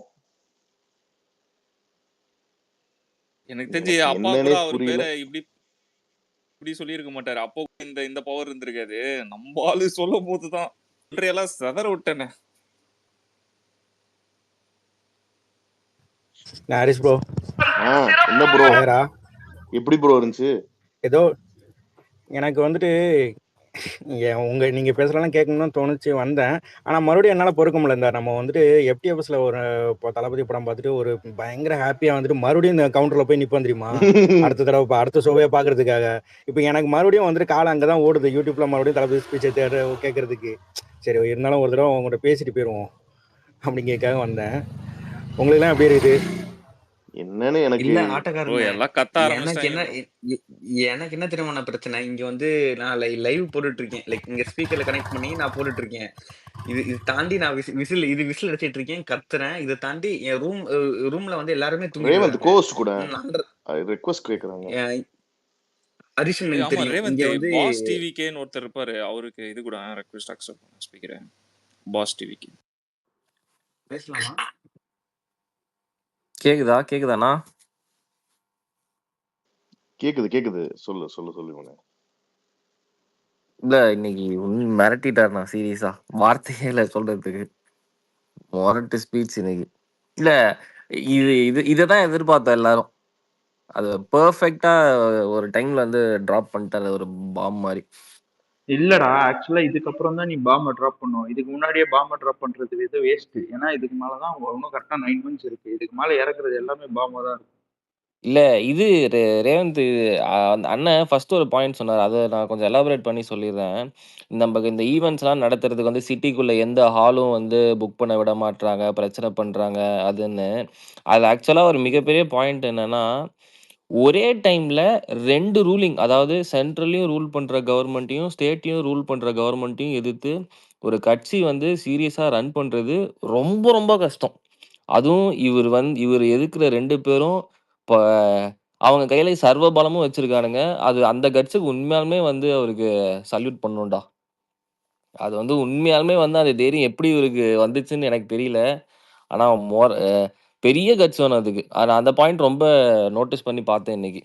[SPEAKER 11] எனக்கு தெரிஞ்சு அப்பா கூட அவர் பேரை இப்படி சொல்லி இருக்க மாட்டாரு. அப்போ இந்த பவர் இருந்திருக்காது. நம்ம ஆளு சொல்லும் போதுதான் எல்லாம் செதற விட்டேனே.
[SPEAKER 14] ஹாரிஸ் ப்ரோ.
[SPEAKER 5] என்ன ப்ரோ, எப்படி ப்ரோ இருந்துச்சு?
[SPEAKER 14] ஏதோ எனக்கு வந்துட்டு நீங்க பேசுறதெல்லாம் கேட்கணும்னு தோணுச்சு வந்தேன். ஆனா மறுபடியும் என்னால பொறுக்க முடியல. நம்ம வந்துட்டு FTFSல ஒரு தளபதி படம் பார்த்துட்டு ஒரு பயங்கர ஹாப்பியா வந்துட்டு மறுபடியும் இந்த கவுண்டர்ல போய் நிப்போம் தெரியுமா, அடுத்த தடவை அடுத்த ஷோவே பாக்குறதுக்காக. இப்போ எனக்கு மறுபடியும் வந்துட்டு காலம் அங்கதான் ஓடுது, யூடியூப்ல மறுபடியும் தளபதி ஸ்பீச்சை கேட்கறதுக்கு. சரி இருந்தாலும் ஒரு தடவை உங்கள்கிட்ட பேசிட்டு போயிருவோம் அப்படிங்கிறதுக்காக வந்தேன். உங்களுக்கு எல்லாம் எப்படி இருக்குது?
[SPEAKER 5] என்னன்னு எனக்கு
[SPEAKER 12] இல்ல ஆட்டக்காரங்க,
[SPEAKER 11] எல்லாம் கத்த
[SPEAKER 12] எனக்கு என்ன தெரியுமா பிரச்சனை, இங்க வந்து நான் லைவ் போட்டுட்டு இருக்கேன், லைக் இங்க ஸ்பீக்கர்ல கனெக்ட் பண்ணி நான் போட்டுட்டு இருக்கேன். இது தாண்டி நான் விசில் அடிச்சிட்டு இருக்கேன், கத்துறேன். இதை தாண்டி என் ரூம்ல வந்து எல்லாருமே
[SPEAKER 5] ரேவந்த் கோஸ்ட் கூட ரிக்வெஸ்ட் கேக்குறாங்க.
[SPEAKER 12] ஹரிஷன் தெரியும், இங்க வந்து
[SPEAKER 11] பாஸ் டிவிகேன்னு ஒருத்தர் இருப்பாரு, அவருக்கு இது கூட ரிக்வெஸ்ட் அக்செப்ட் பண்ண ஸ்பீக்கர் பாஸ் டிவிகே.
[SPEAKER 12] பேசலாமா?
[SPEAKER 13] கேக்குதாண்ணா?
[SPEAKER 5] கேக்குது. சொல்லு.
[SPEAKER 13] இல்ல இன்னைக்கு மிரட்டிட்டாருண்ணா, சீரியஸா வார்த்தையே இல்ல சொல்றதுக்கு. மொரட்டு ஸ்பீச் இன்னைக்கு. இல்ல இததான் எதிர்பார்த்தோம் எல்லாரும். அது பெர்ஃபெக்ட்டா ஒரு டைம்ல வந்து டிராப் பண்ணிட்டாரு, ஒரு பாம் மாதிரி.
[SPEAKER 9] இல்லடா, ஆக்சுவலா இதுக்கப்புறம் தான் நீ பாம்பை டிராப் பண்ணுவோம். இதுக்கு முன்னாடியே பாம்பை டிராப் பண்றது இது வேஸ்ட். ஏன்னா இதுக்கு மேலதான் இன்னும் கரெக்டா 9 months இருக்கு. இதுக்கு மேல இறக்குறது எல்லாமே பாம்பா தான் இருக்கு.
[SPEAKER 13] இல்ல இது ரேவந்த் அந்த அண்ணன் ஃபர்ஸ்ட் ஒரு பாயிண்ட் சொன்னார், அதை நான் கொஞ்சம் எலாபரேட் பண்ணி சொல்லிடுறேன். நமக்கு இந்த ஈவெண்ட்ஸ்லாம் நடத்துறதுக்கு வந்து சிட்டிக்குள்ள எந்த ஹாலும் வந்து புக் பண்ண விட மாட்றாங்க, பிரச்சனை பண்றாங்க அதுன்னு. அது ஆக்சுவலா ஒரு மிகப்பெரிய பாயிண்ட் என்னன்னா, ஒரே டைம்ல 2 ரூலிங், அதாவது சென்ட்ரலையும் ரூல் பண்ற கவர்மெண்ட்டையும் ஸ்டேட்டையும் ரூல் பண்ற கவர்மெண்ட்டையும் எதிர்த்து ஒரு கட்சி வந்து சீரியஸா ரன் பண்றது ரொம்ப ரொம்ப கஷ்டம். அதுவும் இவர் எதுக்குற 2 பேரும் இப்போ அவங்க கையில சர்வ பலமும் வச்சிருக்கானுங்க. அது அந்த கட்ஸுக்கு உண்மையாலுமே வந்து அவருக்கு சல்யூட் பண்ணணும்டா. அது வந்து உண்மையாலுமே வந்து அந்த தைரியம் எப்படி இவருக்கு வந்துச்சுன்னு எனக்கு தெரியல. ஆனா பெரிய கட்ஸ் வேணும் அதுக்கு. அந்த பாயிண்ட் ரொம்ப நோட்டீஸ் பண்ணி பார்த்தேன் இன்னைக்கு.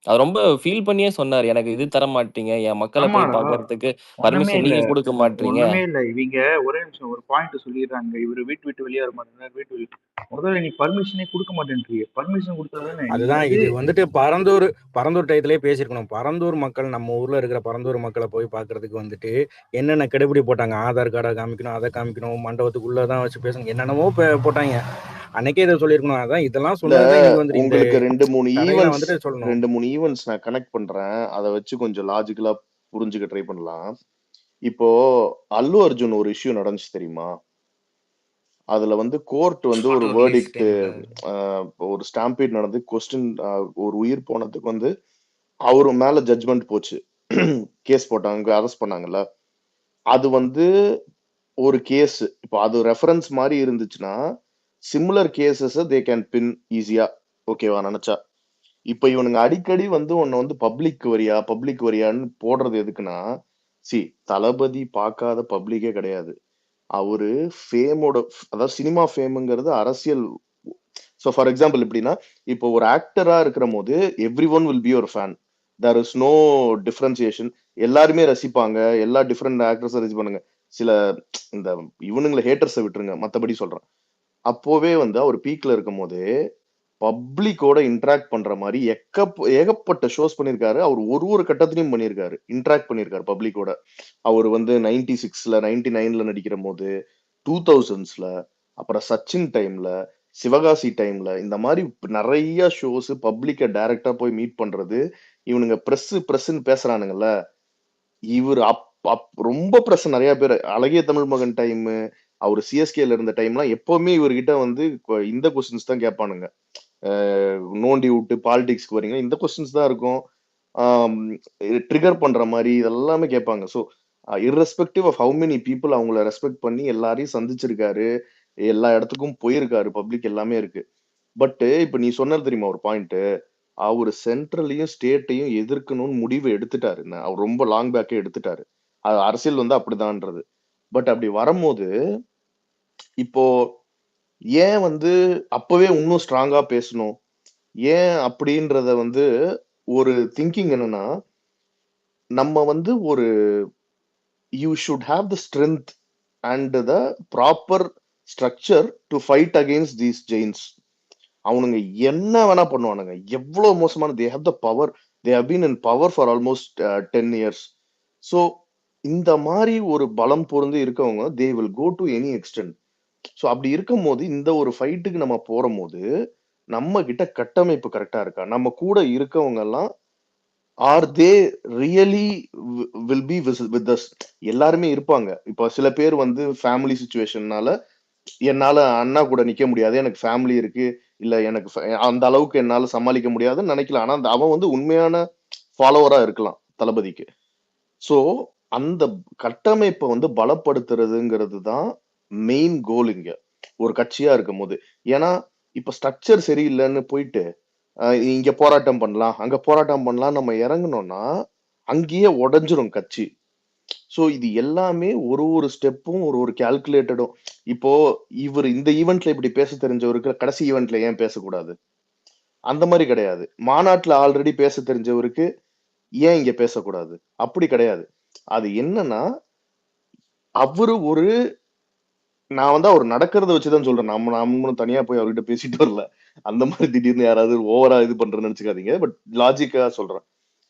[SPEAKER 13] அவர் ரொம்ப ஃபீல் பண்ணியே சொன்னாரு. எனக்கு இது தர மாட்டீங்க. என் மக்கள போய்
[SPEAKER 9] ஆமாடா
[SPEAKER 13] பார்க்கறதுக்கு
[SPEAKER 9] ஒண்ணுமே
[SPEAKER 13] பர்மிஷன்
[SPEAKER 9] இல்ல
[SPEAKER 13] நீங்க குடுக்க மாட்றீங்க.
[SPEAKER 9] ஒண்ணுமே இல்ல இவங்க ஒரே நிமிஷம் ஒரு பாயிண்ட் சொல்லிடுறாங்க. இவரு வீட்டு விட்டு வெளியே வர மாட்டேங்கிறார். முதல்ல நீ பர்மிஷனே கொடுக்க மாட்டேன்றீங்க. பர்மிஷன் கொடுத்தாதானே நீ
[SPEAKER 14] அதுதான்
[SPEAKER 9] வந்து
[SPEAKER 14] இது வந்துட்டு பரந்தூர் டயத்திலே பேசியிருக்கணும். பரந்தூர் மக்கள், நம்ம ஊர்ல இருக்கிற பரந்தூர் மக்களை போய் பார்க்கறதுக்கு வந்துட்டு என்னென்ன கெடுபிடி போட்டாங்க. ஆதார் கார்டை காமிக்கணும், அதை காமிக்கணும், மண்டபத்துக்குள்ளதான் வச்சு பேசணும், என்னென்னமோ போட்டாங்க. அன்னைக்கே இதை சொல்லியிருக்கணும். அதான் இதெல்லாம்
[SPEAKER 5] இல்ல
[SPEAKER 14] சொன்னதுதான் இன்னைக்கு வந்துட்டு இந்த
[SPEAKER 5] உங்களுக்கு ரெண்டு
[SPEAKER 14] கதையெல்லாம் வந்துட்டு சொல்லணும்.
[SPEAKER 5] மூணு ஈவெண்ட்ஸ் நான் கனெக்ட் பண்றேன். அதை வச்சு கொஞ்சம் லாஜிக்கலா புரிஞ்சுக்க ட்ரை பண்ணலாம். இப்போ அல்லு அர்ஜுன் ஒரு இஷ்யூ நடந்துச்சு தெரியுமா? அதுல வந்து கோர்ட் வந்து ஒரு
[SPEAKER 12] ஆட்டோ ரிலீஸ்
[SPEAKER 5] வேர்டிக்ட்,
[SPEAKER 12] டைம்ல
[SPEAKER 5] ஒரு ஸ்டாம்பீட் நடந்து கொஸ்டின், ஒரு உயிர் போனதுக்கு வந்து அவரு மேல ஜட்ஜ்மெண்ட் போச்சு. கேஸ் போட்டாங்க, அரெஸ்ட் பண்ணாங்கல்ல. அது வந்து ஒரு கேஸ். இப்போ அது ரெஃபரன்ஸ் மாதிரி இருந்துச்சுன்னா சிமிலர் கேசஸ் தே கேன் பின் ஈஸியா, ஓகேவா நினைச்சா. இப்ப இவனுங்க அடிக்கடி வந்து உன்னை வந்து பப்ளிக் வரியான்னு போடுறது எதுக்குன்னா, தளபதி பார்க்காத பப்ளிக்கே கிடையாது. அவரு ஃபேமோட, அதாவது சினிமா ஃபேமுங்கிறது அரசியல். ஸோ ஃபார் எக்ஸாம்பிள் எப்படின்னா, இப்போ ஒரு ஆக்டரா இருக்கிற போது எவ்ரி ஒன் வில் பி ஒரு fan. There is no differentiation. எல்லாருமே ரசிப்பாங்க, எல்லா டிஃப்ரெண்ட் ஆக்டர்ஸும் ரசிப்பானுங்க. சில இந்த இவனுங்களை ஹேட்டர்ஸை விட்டுருங்க, மற்றபடி சொல்றேன். அப்போவே வந்து அவர் பீக்ல இருக்கும் போதே பப்ளிக்கோட இன்டராக்ட் பண்ற மாதிரி ஏகப்பட்ட ஷோஸ் பண்ணியிருக்காரு. அவர் ஒரு கட்டத்திலையும் பண்ணியிருக்காரு, இன்டராக்ட் பண்ணியிருக்காரு பப்ளிக்கோட. அவர் வந்து 96ல 99ல நடிக்கிற போது, 2000ஸ்ல, அப்புறம் சச்சின் டைம்ல, சிவகாசி டைம்ல, இந்த மாதிரி நிறைய ஷோஸ் பப்ளிக்கை டைரக்டா போய் மீட் பண்றது. இவனுங்க பிரஸ்ன்னு பேசுறானுங்கல்ல, இவர் ரொம்ப பிரஸ். நிறைய பேர் அழகிய தமிழ் மகன் டைம், அவர் சிஎஸ்கேல இருந்த டைம்லாம் எப்பவுமே இவர்கிட்ட வந்து இந்த கொஸ்டின்ஸ் தான் கேட்பானுங்க. நோண்டி விட்டு பாலிடிக்ஸ்க்கு வரீங்க, இந்த கொஸ்டின்ஸ் தான் இருக்கும். ட்ரிகர் பண்ற மாதிரி இதெல்லாமே கேட்பாங்க. So irrespective of how many people அவங்கள ரெஸ்பெக்ட் பண்ணி எல்லாரையும் சந்திச்சிருக்காரு, எல்லா இடத்துக்கும் போயிருக்காரு, பப்ளிக் எல்லாமே இருக்கு. பட் இப்ப நீ சொன்னது தெரியுமா ஒரு பாயிண்ட், அவர் சென்ட்ரலையும் ஸ்டேட்டையும் எதிர்க்கணும்னு முடிவு எடுத்துட்டாரு. அவர் ரொம்ப லாங் பேக்கே எடுத்துட்டாரு. அது அரசியல் வந்து அப்படிதான்றது. பட் அப்படி வரும்போது இப்போ ஏன் வந்து அப்பவே இன்னும் ஸ்ட்ராங்கா பேசணும், ஏன் அப்படின்றத வந்து ஒரு திங்கிங் என்னன்னா, நம்ம வந்து ஒரு you should have the strength and the proper structure to fight against these giants. அவனுங்க என்ன வேணா பண்ணுவானுங்க, எவ்வளவு மோசமான, they have the power, they have been in power for almost 10 years. So இந்த மாதிரி ஒரு பலம் பொருந்து இருக்கவங்க they will go to any extent. So அப்படி இருக்கும் போது இந்த ஒரு ஃபைட்டுக்கு நம்ம போற போது நம்ம கிட்ட கட்டமைப்பு கரெக்டா இருக்கா, நம்ம கூட இருக்கவங்க எல்லாம் are they really will be with us. எல்லாருமே இருப்பாங்க. இப்போ சில பேர் வந்து ஃபேமிலி சுச்சுவேஷன்னால என்னால அண்ணா கூட நிக்க முடியாது, எனக்கு ஃபேமிலி இருக்கு, இல்ல எனக்கு அந்த அளவுக்கு என்னால சமாளிக்க முடியாதுன்னு நினைக்கலாம். ஆனா அவன் வந்து உண்மையான ஃபாலோவரா இருக்கலாம் தளபதிக்கு. ஸோ அந்த கட்டமைப்பை வந்து பலப்படுத்துறதுங்கிறது தான் மெயின் கோல் இங்க ஒரு கட்சியா இருக்கும் போது. ஏன்னா இப்ப ஸ்ட்ரக்சர் சரியில்லைன்னு போயிட்டு இங்க போராட்டம் பண்ணலாம், அங்க போராட்டம் பண்ணலாம் நம்ம இறங்கணும்னா அங்கேயே உடஞ்சிரும் கட்சி. ஸோ இது எல்லாமே ஒரு ஸ்டெப்பும் ஒரு கால்குலேட்டடும். இப்போ இவர் இந்த ஈவெண்ட்ல இப்படி பேச தெரிஞ்சவருக்கு கடைசி ஈவெண்ட்ல ஏன் பேசக்கூடாது? அந்த மாதிரி கிடையாது. மாநாட்டுல ஆல்ரெடி பேச தெரிஞ்சவருக்கு ஏன் இங்க பேசக்கூடாது? அப்படி கிடையாது. அது என்னன்னா, அவரு நான் வந்து அவர் நடக்கிறத வச்சுதான் சொல்றேன். நம்மளும் தனியா போய் அவர்கிட்ட பேசிட்டு வரல. அந்த மாதிரி திடீர்னு யாராவது ஓவரா இது பண்றேன்னு நினைச்சுக்காதீங்க. பட் லாஜிக்கா சொல்றேன்.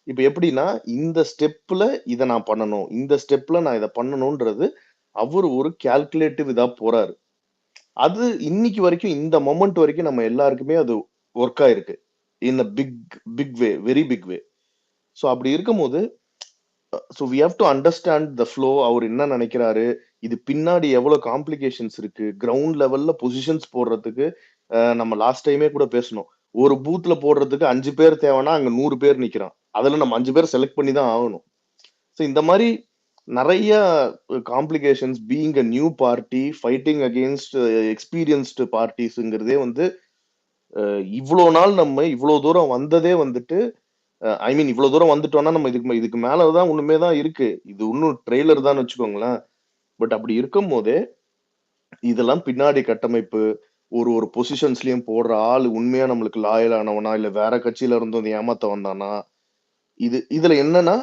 [SPEAKER 5] இப்ப எப்படின்னா, இந்த ஸ்டெப்ல இதை நான் பண்ணணும், இந்த ஸ்டெப்ல நான் இதை பண்ணணும்ன்றது அவரு ஒரு கால்குலேட்டிவ் இதா போறாரு. அது இன்னைக்கு வரைக்கும், இந்த மொமெண்ட் வரைக்கும் நம்ம எல்லாருக்குமே அது ஒர்க் ஆயிருக்கு in a big way, very big way. So அப்படி இருக்கும்போது so we have to understand the flow. அவர் என்ன நினைக்கிறாரு, இது பின்னாடி எவ்வளவு காம்ப்ளிகேஷன்ஸ் இருக்கு, கிரவுண்ட் லெவல்ல பொசிஷன்ஸ் போடுறதுக்கு. நம்ம லாஸ்ட் டைமே கூட பேசணும், ஒரு பூத்ல போடுறதுக்கு 5 பேர் தேவைன்னா அங்க 100 பேர் நிக்கிறான். அதுல நம்ம 5 பேர் செலக்ட் பண்ணி தான் ஆகணும். ஸோ இந்த மாதிரி நிறைய complications, being a new party fighting against experienced பார்ட்டிஸ்ங்கிறதே வந்து இவ்வளோ நாள் நம்ம இவ்வளோ தூரம் வந்ததே வந்துட்டு, ஐ மீன் இவ்வளவு தூரம் வந்துட்டோம்னா நம்ம இதுக்கு மேலதான் ஒண்ணுமே தான் இருக்கு, இது இன்னும் ட்ரெய்லர் தான் வச்சுக்கோங்களேன். பட் அப்படி இருக்கும் போதே இதெல்லாம் பின்னாடி கட்டமைப்பு, ஒரு பொசிஷன்ஸ்லயும் போடுற ஆள் உண்மையா நம்மளுக்கு லாயல் ஆனவனா இல்ல வேற கட்சியில இருந்து வந்து ஏமாத்த வந்தானா, இதுல என்னன்னா,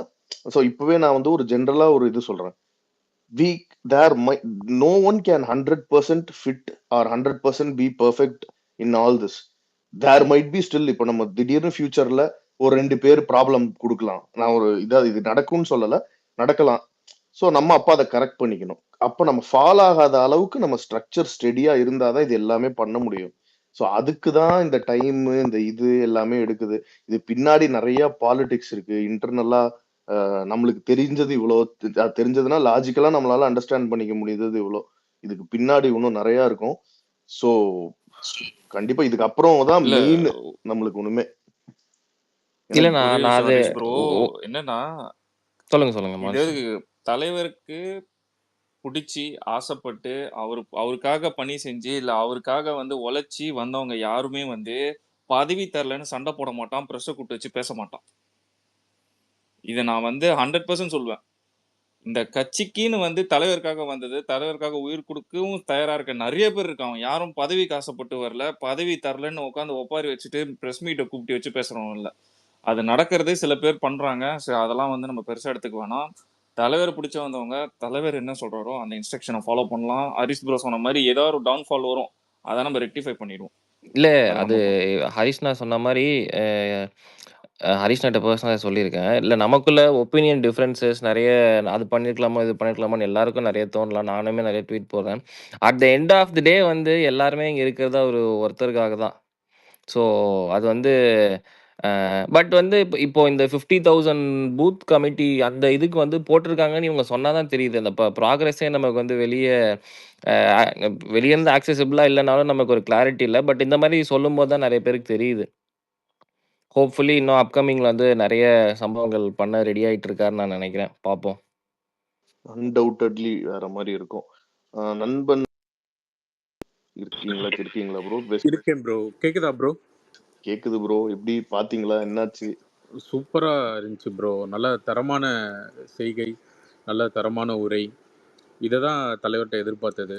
[SPEAKER 5] சோ இப்பவே நான் வந்து ஒரு ஜெனரலா ஒரு இது சொல்றேன். we there might no one can 100% fit or 100% be perfect in all this. There might be still, இப்ப நம்ம திடீர்னு ஃபியூச்சர்ல ஒரு 2 பேர் ப்ராப்ளம் குடுக்கலாம். நான் ஒரு இது நடக்கும்னு சொல்லல, நடக்கலாம். சோ நம்ம அப்ப அதை கரெக்ட் பண்ணிக்கணும். அப்ப நம்ம ஃபால் ஆகாத அளவுக்கு நம்ம ஸ்ட்ரக்சர் ஸ்டெடியா இருந்தாதான் இது எல்லாமே பண்ண முடியும். சோ அதுக்கு தான் இந்த டைம், இந்த இது எல்லாமே எடுக்குது. இது பின்னாடி நிறைய பாலிடிக்ஸ் இருக்கு. இன்டர்னலா நம்மளுக்கு தெரிஞ்சது இவ்வளோ, தெரிஞ்சதுன்னா லாஜிக்கலா நம்மளால அண்டர்ஸ்டாண்ட் பண்ணிக்க முடியுது இவ்வளோ. இதுக்கு பின்னாடி இன்னும் நிறைய இருக்கும். சோ கண்டிப்பா இதுக்கு அப்புறம் தான்
[SPEAKER 11] இல்ல
[SPEAKER 5] மெயின் நம்மளுக்கு ஒண்ணுமே.
[SPEAKER 13] இல்ல
[SPEAKER 11] எனக்கு
[SPEAKER 13] நான்
[SPEAKER 11] ஒரே
[SPEAKER 13] நான்
[SPEAKER 11] விஷயம்
[SPEAKER 13] அது
[SPEAKER 11] ஹரிஷ் ப்ரோ, என்னன்னா
[SPEAKER 13] சொல்லுங்க
[SPEAKER 11] இது
[SPEAKER 13] மான்ஸ்டர்.
[SPEAKER 11] தலைவருக்கு பிடிச்சி ஆசைப்பட்டு அவருக்காக பணி செஞ்சு இல்ல அவருக்காக வந்து உழைச்சி வந்தவங்க யாருமே வந்து பதவி தரலன்னு சண்டை போட மாட்டான், ப்ரெஸ்ஸை கூப்பிட்டு வச்சு பேச மாட்டான். இதை நான் வந்து 100% சொல்லுவேன். இந்த கட்சிக்குன்னு வந்து தலைவருக்காக வந்தது, தலைவருக்காக உயிர் கொடுக்கவும் தயாரா இருக்க நிறைய பேர் இருக்காங்க. யாரும் பதவிக்கு ஆசைப்பட்டு வரல, பதவி தரலன்னு உட்காந்து ஒப்பாரி வச்சுட்டு பிரஸ் மீட்டை கூப்பிட்டு வச்சு பேசுறவங்க இல்லை. அது நடக்கிறதே சில பேர் பண்றாங்க. சரி, அதெல்லாம் வந்து நம்ம பெருசா எடுத்துக்க வேணாம். தலைவர் பிடிச்ச வந்தவங்க தலைவர் என்ன சொல்றாரோ அந்த இன்ஸ்ட்ரக்ஷனை ஃபாலோ பண்ணலாம். ஹரிஷ் ப்ரோ சொன்ன மாதிரி ஏதாவது ஒரு டவுன்ஃபால் வரும், அதை நம்ம ரெக்டிஃபை பண்ணிடுவோம்.
[SPEAKER 13] இல்ல
[SPEAKER 11] அது
[SPEAKER 13] அது
[SPEAKER 11] நம்ம
[SPEAKER 13] ஹரிஷ்ணா சொன்ன மாரி ஹரிஷ்ணாட்ட பர்சனலா சொல்லியிருக்கேன். இல்ல நமக்குள்ள ஒப்பீனியன் டிஃபரன்சஸ் நெறைய, அது பண்ணியிருக்கலாமா, இது பண்ணியிருக்கலாமான்னு எல்லாருக்கும் நெறைய தோணலாம். நானுமே நெறைய ட்வீட் போடுறேன். At the end of the day வந்து எல்லாருமே இங்க இருக்கிறதா ஒருத்தருக்காக தான். ஸோ அது வந்து பட் வந்து இப்போ இந்த 50,000 பூத் கமிட்டி அந்த இதுக்கு வந்து போட்டிருக்காங்கன்னு இவங்க சொன்னா தான் தெரியுது. அந்த ப்ராக்ரஸே நமக்கு வந்து வெளியேருந்து ஆக்சஸிபிளா இல்லனாலும் நமக்கு ஒரு கிளாரிட்டி இல்ல. பட் இந்த மாரி சொல்லும்போது தான் நெறைய பேருக்கு தெரியுது. ஹோப்ஃபுல்லி இன்னும் அப்கமிங்ல வந்து நெறைய சம்பவங்கள் பண்ண ரெடி ஆயிட்டு இருக்காருன்னு நான் நெனைக்கிறேன். பார்ப்போம்.
[SPEAKER 5] அன்டவுட்டட்லி வேற மாதிரி இருக்கும். நண்பன் இருக்கீங்களா ப்ரோ?
[SPEAKER 15] இருக்கேன் ப்ரோ. கேக்குதா ப்ரோ?
[SPEAKER 5] கேக்குது ப்ரோ. எப்படி பாத்தீங்களா? என்னாச்சு?
[SPEAKER 15] சூப்பரா இருந்துச்சு ப்ரோ. நல்ல தரமான செய்கை, நல்ல தரமான உரை. இதை தான் தலைவர்கிட்ட எதிர்பார்த்தது.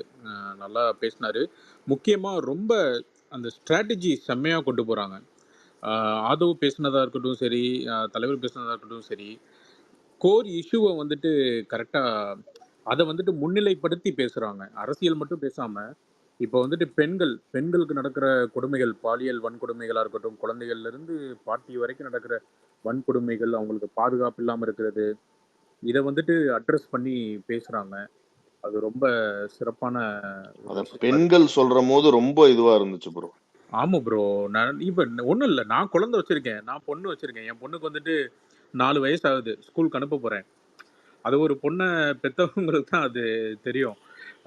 [SPEAKER 15] நல்லா பேசினாரு. முக்கியமா ரொம்ப அந்த ஸ்ட்ராட்டஜி செம்மையா கொண்டு போறாங்க. ஆதவ் பேசினதா இருக்கட்டும் சரி, தலைவர் பேசினதா இருக்கட்டும் சரி, கோர் இஷ்யூவை வந்துட்டு கரெக்டா அதை வந்துட்டு முன்னிலைப்படுத்தி பேசுறாங்க. அரசியல் மட்டும் பேசாம இப்போ வந்துட்டு பெண்களுக்கு நடக்கிற கொடுமைகள், பாலியல் வன்கொடுமைகளா இருக்கட்டும், குழந்தைகள்ல இருந்து பாட்டி வரைக்கும் நடக்கிற வன்கொடுமைகள், அவங்களுக்கு பாதுகாப்பு இல்லாம இருக்கிறது, இதை வந்துட்டு அட்ரஸ் பண்ணி பேசுறாங்க. அது ரொம்ப சிறப்பான ஒரு
[SPEAKER 5] அத
[SPEAKER 15] விஷயமா இருக்கு.
[SPEAKER 5] பெண்கள் சொல்ற போது ரொம்ப இதுவா இருந்துச்சு ப்ரோ.
[SPEAKER 15] ஆமா ப்ரோ. நான் இப்ப ஒண்ணும் இல்ல, நான் குழந்தை வச்சிருக்கேன், நான் பொண்ணு வச்சிருக்கேன். என் பொண்ணுக்கு வந்துட்டு 4 வயசு ஆகுது, ஸ்கூலுக்கு அனுப்ப போறேன். அது ஒரு பொண்ணை பெத்தவங்களுக்கு தான் அது தெரியும்.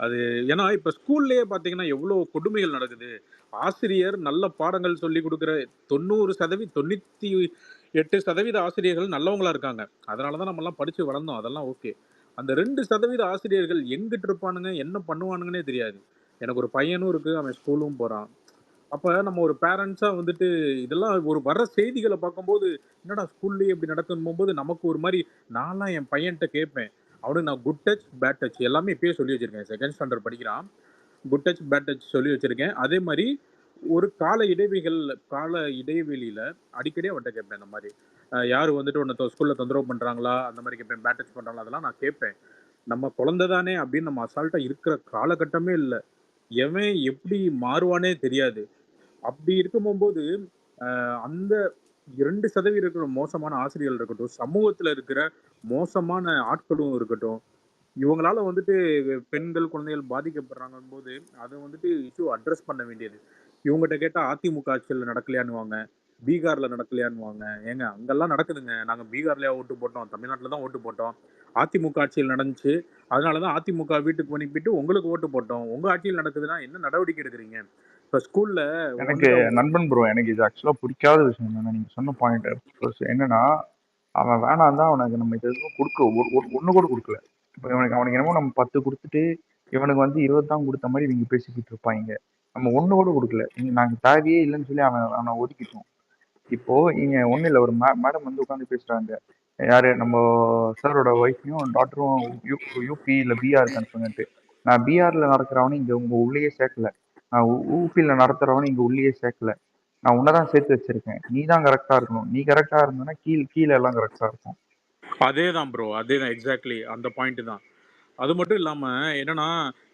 [SPEAKER 15] அது ஏன்னா இப்போ ஸ்கூல்லேயே பார்த்தீங்கன்னா எவ்வளோ கொடுமைகள் நடக்குது. ஆசிரியர் நல்ல பாடங்கள் சொல்லி கொடுக்குற 98% ஆசிரியர்கள் நல்லவங்களா இருக்காங்க. அதனால தான் நம்மலாம் படித்து வளர்ந்தோம், அதெல்லாம் ஓகே. அந்த 2% ஆசிரியர்கள் எங்கிட்டு இருப்பானுங்க, என்ன பண்ணுவானுங்கன்னே தெரியாது. எனக்கு ஒரு பையனும் இருக்குது, அவன் ஸ்கூலும் போகிறான். அப்போ நம்ம ஒரு பேரண்ட்ஸாக வந்துட்டு இதெல்லாம் ஒரு வர்ற செய்திகளை பார்க்கும்போது என்னடா ஸ்கூல்லேயே இப்படி நடக்கும் போகும்போது நமக்கு ஒரு மாதிரி, நான்லாம் என் பையன்கிட்ட கேட்பேன். அவனுக்கு நான் குட் டச் பேட் டச் எல்லாமே இப்பயே சொல்லி வச்சுருக்கேன். செகண்ட் ஸ்டாண்டர்ட் படிக்கிறான். குட் டச் பேட் டச் சொல்லி வச்சுருக்கேன். அதே மாதிரி ஒரு கால இடைவெளியில் அடிக்கடி அவன்கிட்ட கேட்பேன். இந்த மாதிரி யார் வந்துட்டு உன்னை ஸ்கூலில் தொந்தரவு பண்ணுறாங்களா, அந்த மாதிரி கேட்பேன். பேட் டச் பண்ணுறாங்களா, அதெல்லாம் நான் கேட்பேன். நம்ம குழந்தை தானே அப்படின்னு நம்ம அசால்ட்டாக இருக்கிற காலகட்டமே இல்லை. எவன் எப்படி மாறுவானே தெரியாது. அப்படி இருக்கும்போது அந்த 2% இருக்கிற மோசமான ஆசிரியர்கள் இருக்கட்டும், சமூகத்தில் இருக்கிற மோசமான ஆட்களும் இருக்கட்டும், இவங்களால வந்துட்டு பெண்கள் குழந்தைகள் பாதிக்கப்படுறாங்க போது அதை வந்துட்டு இஷ்யூ அட்ரஸ் பண்ண வேண்டியது. இவங்ககிட்ட கேட்டால் அதிமுக ஆட்சியில் நடக்கலையான்னுவாங்க, பீகாரில் நடக்கலையான்னுவாங்க. ஏங்க அங்கெல்லாம் நடக்குதுங்க. நாங்கள் பீகார்லையா ஓட்டு போட்டோம், தமிழ்நாட்டில் தான் ஓட்டு போட்டோம். அதிமுக ஆட்சியில் நடந்துச்சு, அதனால தான் அதிமுக வீட்டுக்கு அனுப்பிட்டு உங்களுக்கு ஓட்டு போட்டோம். உங்கள் ஆட்சியில் நடக்குதுன்னா என்ன நடவடிக்கை எடுக்கிறீங்க? இப்போ ஸ்கூலில்
[SPEAKER 9] எனக்கு நண்பன் ப்ரோ, எனக்கு இது ஆக்சுவலா பிடிக்காத விஷயம் என்னன்னா, நீங்க சொன்ன பாயிண்ட் என்னன்னா, அவன் வேணாம் தான், அவனுக்கு நம்ம இது எதுவும் கொடுக்க ஒண்ணு கூட கொடுக்கல. இப்போ அவனுக்கு என்னமோ நம்ம 10 கொடுத்துட்டு இவனுக்கு வந்து 20 தான் கொடுத்த மாதிரி இவங்க பேசிக்கிட்டு இருப்பாங்க. நம்ம ஒண்ணு கூட கொடுக்கல. நாங்க தேவையே இல்லைன்னு சொல்லி அவனை ஒதுக்கிட்டோம். இப்போ இங்க ஒண்ணும் இல்லை, ஒரு மேடம் வந்து உட்காந்து பேசுறாங்க. யாரு நம்ம சாரோட ஒய்ஃபையும் டாக்டரும் யூபி இல்ல பிஆர் இருக்கான்னு சொல்லிட்டு, நான் பிஆர்ல நடக்கிறவனே இங்க உங்க உள்ளேயே சேர்க்கல. நான் ஊபியில் நடத்துறவன இங்க உள்ளேயே சேர்க்கல. நான் உன்னதான் சேர்த்து வச்சிருக்கேன். நீ தான் கரெக்டா இருக்கணும். நீ கரெக்டா இருந்தனா கீழே எல்லாம் கரெக்டா இருக்கும்.
[SPEAKER 15] அதேதான் ப்ரோ, அதேதான் எக்ஸாக்ட்லி அந்த பாயிண்ட் தான். அது மட்டும் இல்லாம என்னன்னா,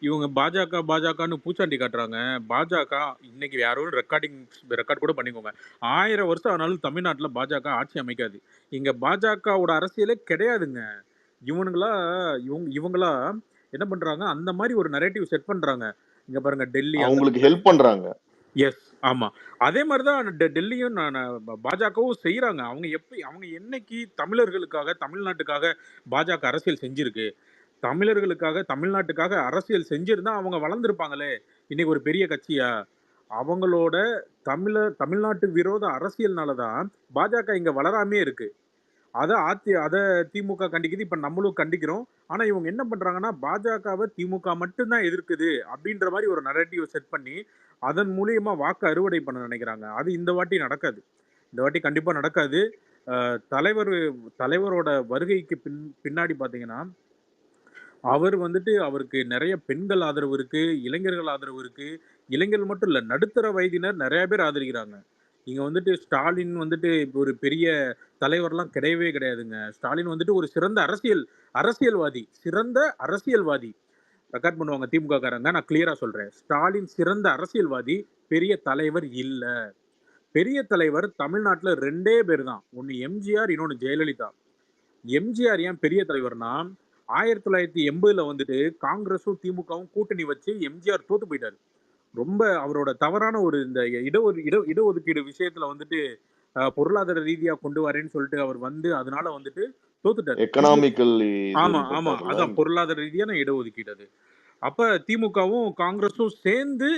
[SPEAKER 15] இவங்க பாஜகன்னு பூச்சாண்டி காட்டுறாங்க. பாஜக இன்னைக்கு யாரும் ரெக்கார்ட் கூட பண்ணிக்கோங்க. 1000 வருஷம் ஆனாலும் தமிழ்நாட்டுல பாஜக ஆட்சி அமைக்காது. இங்க பாஜகவோட அரசியலே கிடையாதுங்க. இவனுங்களா இவங்களா என்ன பண்றாங்க, அந்த மாதிரி ஒரு நரேட்டிவ் செட் பண்றாங்க. இங்க பாருங்க டெல்லி அங்க
[SPEAKER 5] அவங்களுக்கு ஹெல்ப் பண்றாங்க.
[SPEAKER 15] எஸ், ஆமா. அதே மாதிரி தான் டெல்லியும் பாஜகவும் செய்யறாங்க. அவங்க என்னைக்கு தமிழர்களுக்காக தமிழ்நாட்டுக்காக பாஜக அரசியல் செஞ்சிருக்கு? தமிழர்களுக்காக தமிழ்நாட்டுக்காக அரசியல் செஞ்சிருந்தா அவங்க வளர்ந்துருப்பாங்களே. இன்னைக்கு ஒரு பெரிய கட்சியா? அவங்களோட தமிழ்நாட்டு விரோத அரசியல்னால தான் பாஜக இங்க வளராமே இருக்கு. அத திமுக கண்டிக்குது. இப்ப நம்மளும் கண்டிக்கிறோம். ஆனா இவங்க என்ன பண்றாங்கன்னா, பாஜகவை திமுக மட்டும்தான் எதிர்க்குது அப்படின்ற மாதிரி ஒரு நரேட்டிவ் செட் பண்ணி அதன் மூலியமா வாக்கு அறுவடை பண்ண நினைக்கிறாங்க. அது இந்த வாட்டி நடக்காது. இந்த வாட்டி கண்டிப்பா நடக்காது. தலைவரோட வருகைக்கு பின்னாடி பாத்தீங்கன்னா, அவர் வந்துட்டு அவருக்கு நிறைய பெண்கள் ஆதரவு இருக்கு, இளைஞர்கள் ஆதரவு இருக்கு. இளைஞர்கள் மட்டும் இல்ல, நடுத்தர வயதினர் நிறைய பேர் ஆதரிக்கிறாங்க. இங்க வந்துட்டு ஸ்டாலின் வந்துட்டு இப்போ ஒரு பெரிய தலைவர்லாம் கிடையவே கிடையாதுங்க. ஸ்டாலின் வந்துட்டு ஒரு சிறந்த அரசியல்வாதி. ரெக்கார்ட் பண்ணுவாங்க திமுக காரங்க. நான் கிளியரா சொல்றேன். ஸ்டாலின் சிறந்த அரசியல்வாதி, பெரிய தலைவர் இல்ல. பெரிய தலைவர் தமிழ்நாட்டுல 2 பேர் தான். ஒன்னு எம்ஜிஆர், இன்னொன்னு ஜெயலலிதா. எம்ஜிஆர் ஏன் பெரிய தலைவர்னா, 1980ல வந்துட்டு காங்கிரஸும் திமுகவும் கூட்டணி வச்சு எம்ஜிஆர் தோத்து போயிட்டாரு. ரொம்ப அவரோட தவறான ஒரு இந்த இடஒதுக்கீடு விஷயத்துல வந்துட்டு பொருளாதார ரீதியா கொண்டு வரேன்னு சொல்லிட்டு அவர் வந்து அதனால வந்துட்டு தோத்துட்டாரு.
[SPEAKER 5] எக்கனாமிக்கல்
[SPEAKER 15] ஆமா, அதான் பொருளாதார ரீதியான இடஒதுக்கீடு அது. அப்ப திமுகவும் காங்கிரஸும் சேர்ந்து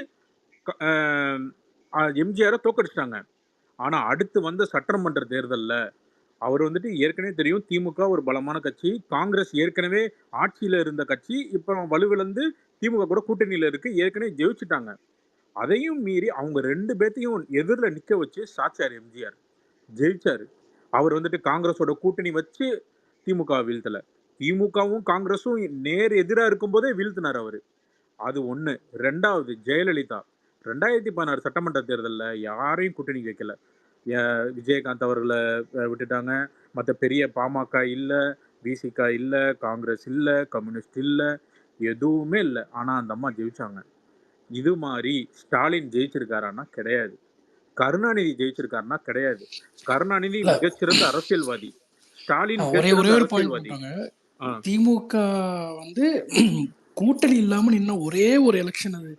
[SPEAKER 15] எம்ஜிஆரை தோக்கடிச்சிட்டாங்க. ஆனா அடுத்து வந்த சட்டமன்ற தேர்தல்ல அவர் வந்துட்டு ஏற்கனவே தெரியும், திமுக ஒரு பலமான கட்சி, காங்கிரஸ் ஏற்கனவே ஆட்சியில இருந்த கட்சி, இப்ப வலுவிழந்து திமுக கூட கூட்டணியில இருக்கு, ஏற்கனவே ஜெயிச்சுட்டாங்க. அதையும் மீறி அவங்க 2 பேத்தையும் எதிரில நிக்க வச்சு சாச்சார் எம்ஜிஆர், ஜெயிச்சாரு. அவர் வந்துட்டு காங்கிரஸோட கூட்டணி வச்சு திமுக வீழ்த்தல. திமுகவும் காங்கிரஸும் நேர் எதிரா இருக்கும் போதே வீழ்த்தினார் அவரு. அது ஒண்ணு. 2வது ஜெயலலிதா 2016 சட்டமன்ற தேர்தல்ல யாரையும் கூட்டணி வைக்கல. விஜயகாந்த் அவர்களை விட்டுட்டாங்க. மற்ற பெரிய பாமக இல்ல, விசிக இல்ல, காங்கிரஸ் இல்ல, கம்யூனிஸ்ட் இல்ல, எதுவுமே இல்லை. ஆனா அந்த அம்மா ஜெயிச்சாங்க. இது மாதிரி ஸ்டாலின் ஜெயிச்சிருக்காருன்னா கிடையாது. கருணாநிதி ஜெயிச்சிருக்காருன்னா கிடையாது. கருணாநிதி மிகச்சிறந்த அரசியல்வாதி, ஸ்டாலின்
[SPEAKER 3] ஒரே ஒரு பாயிண்ட் போட்டாங்க. திமுக வந்து கூட்டணி இல்லாம நின்ன ஒரே ஒரு எலெக்ஷன் அது.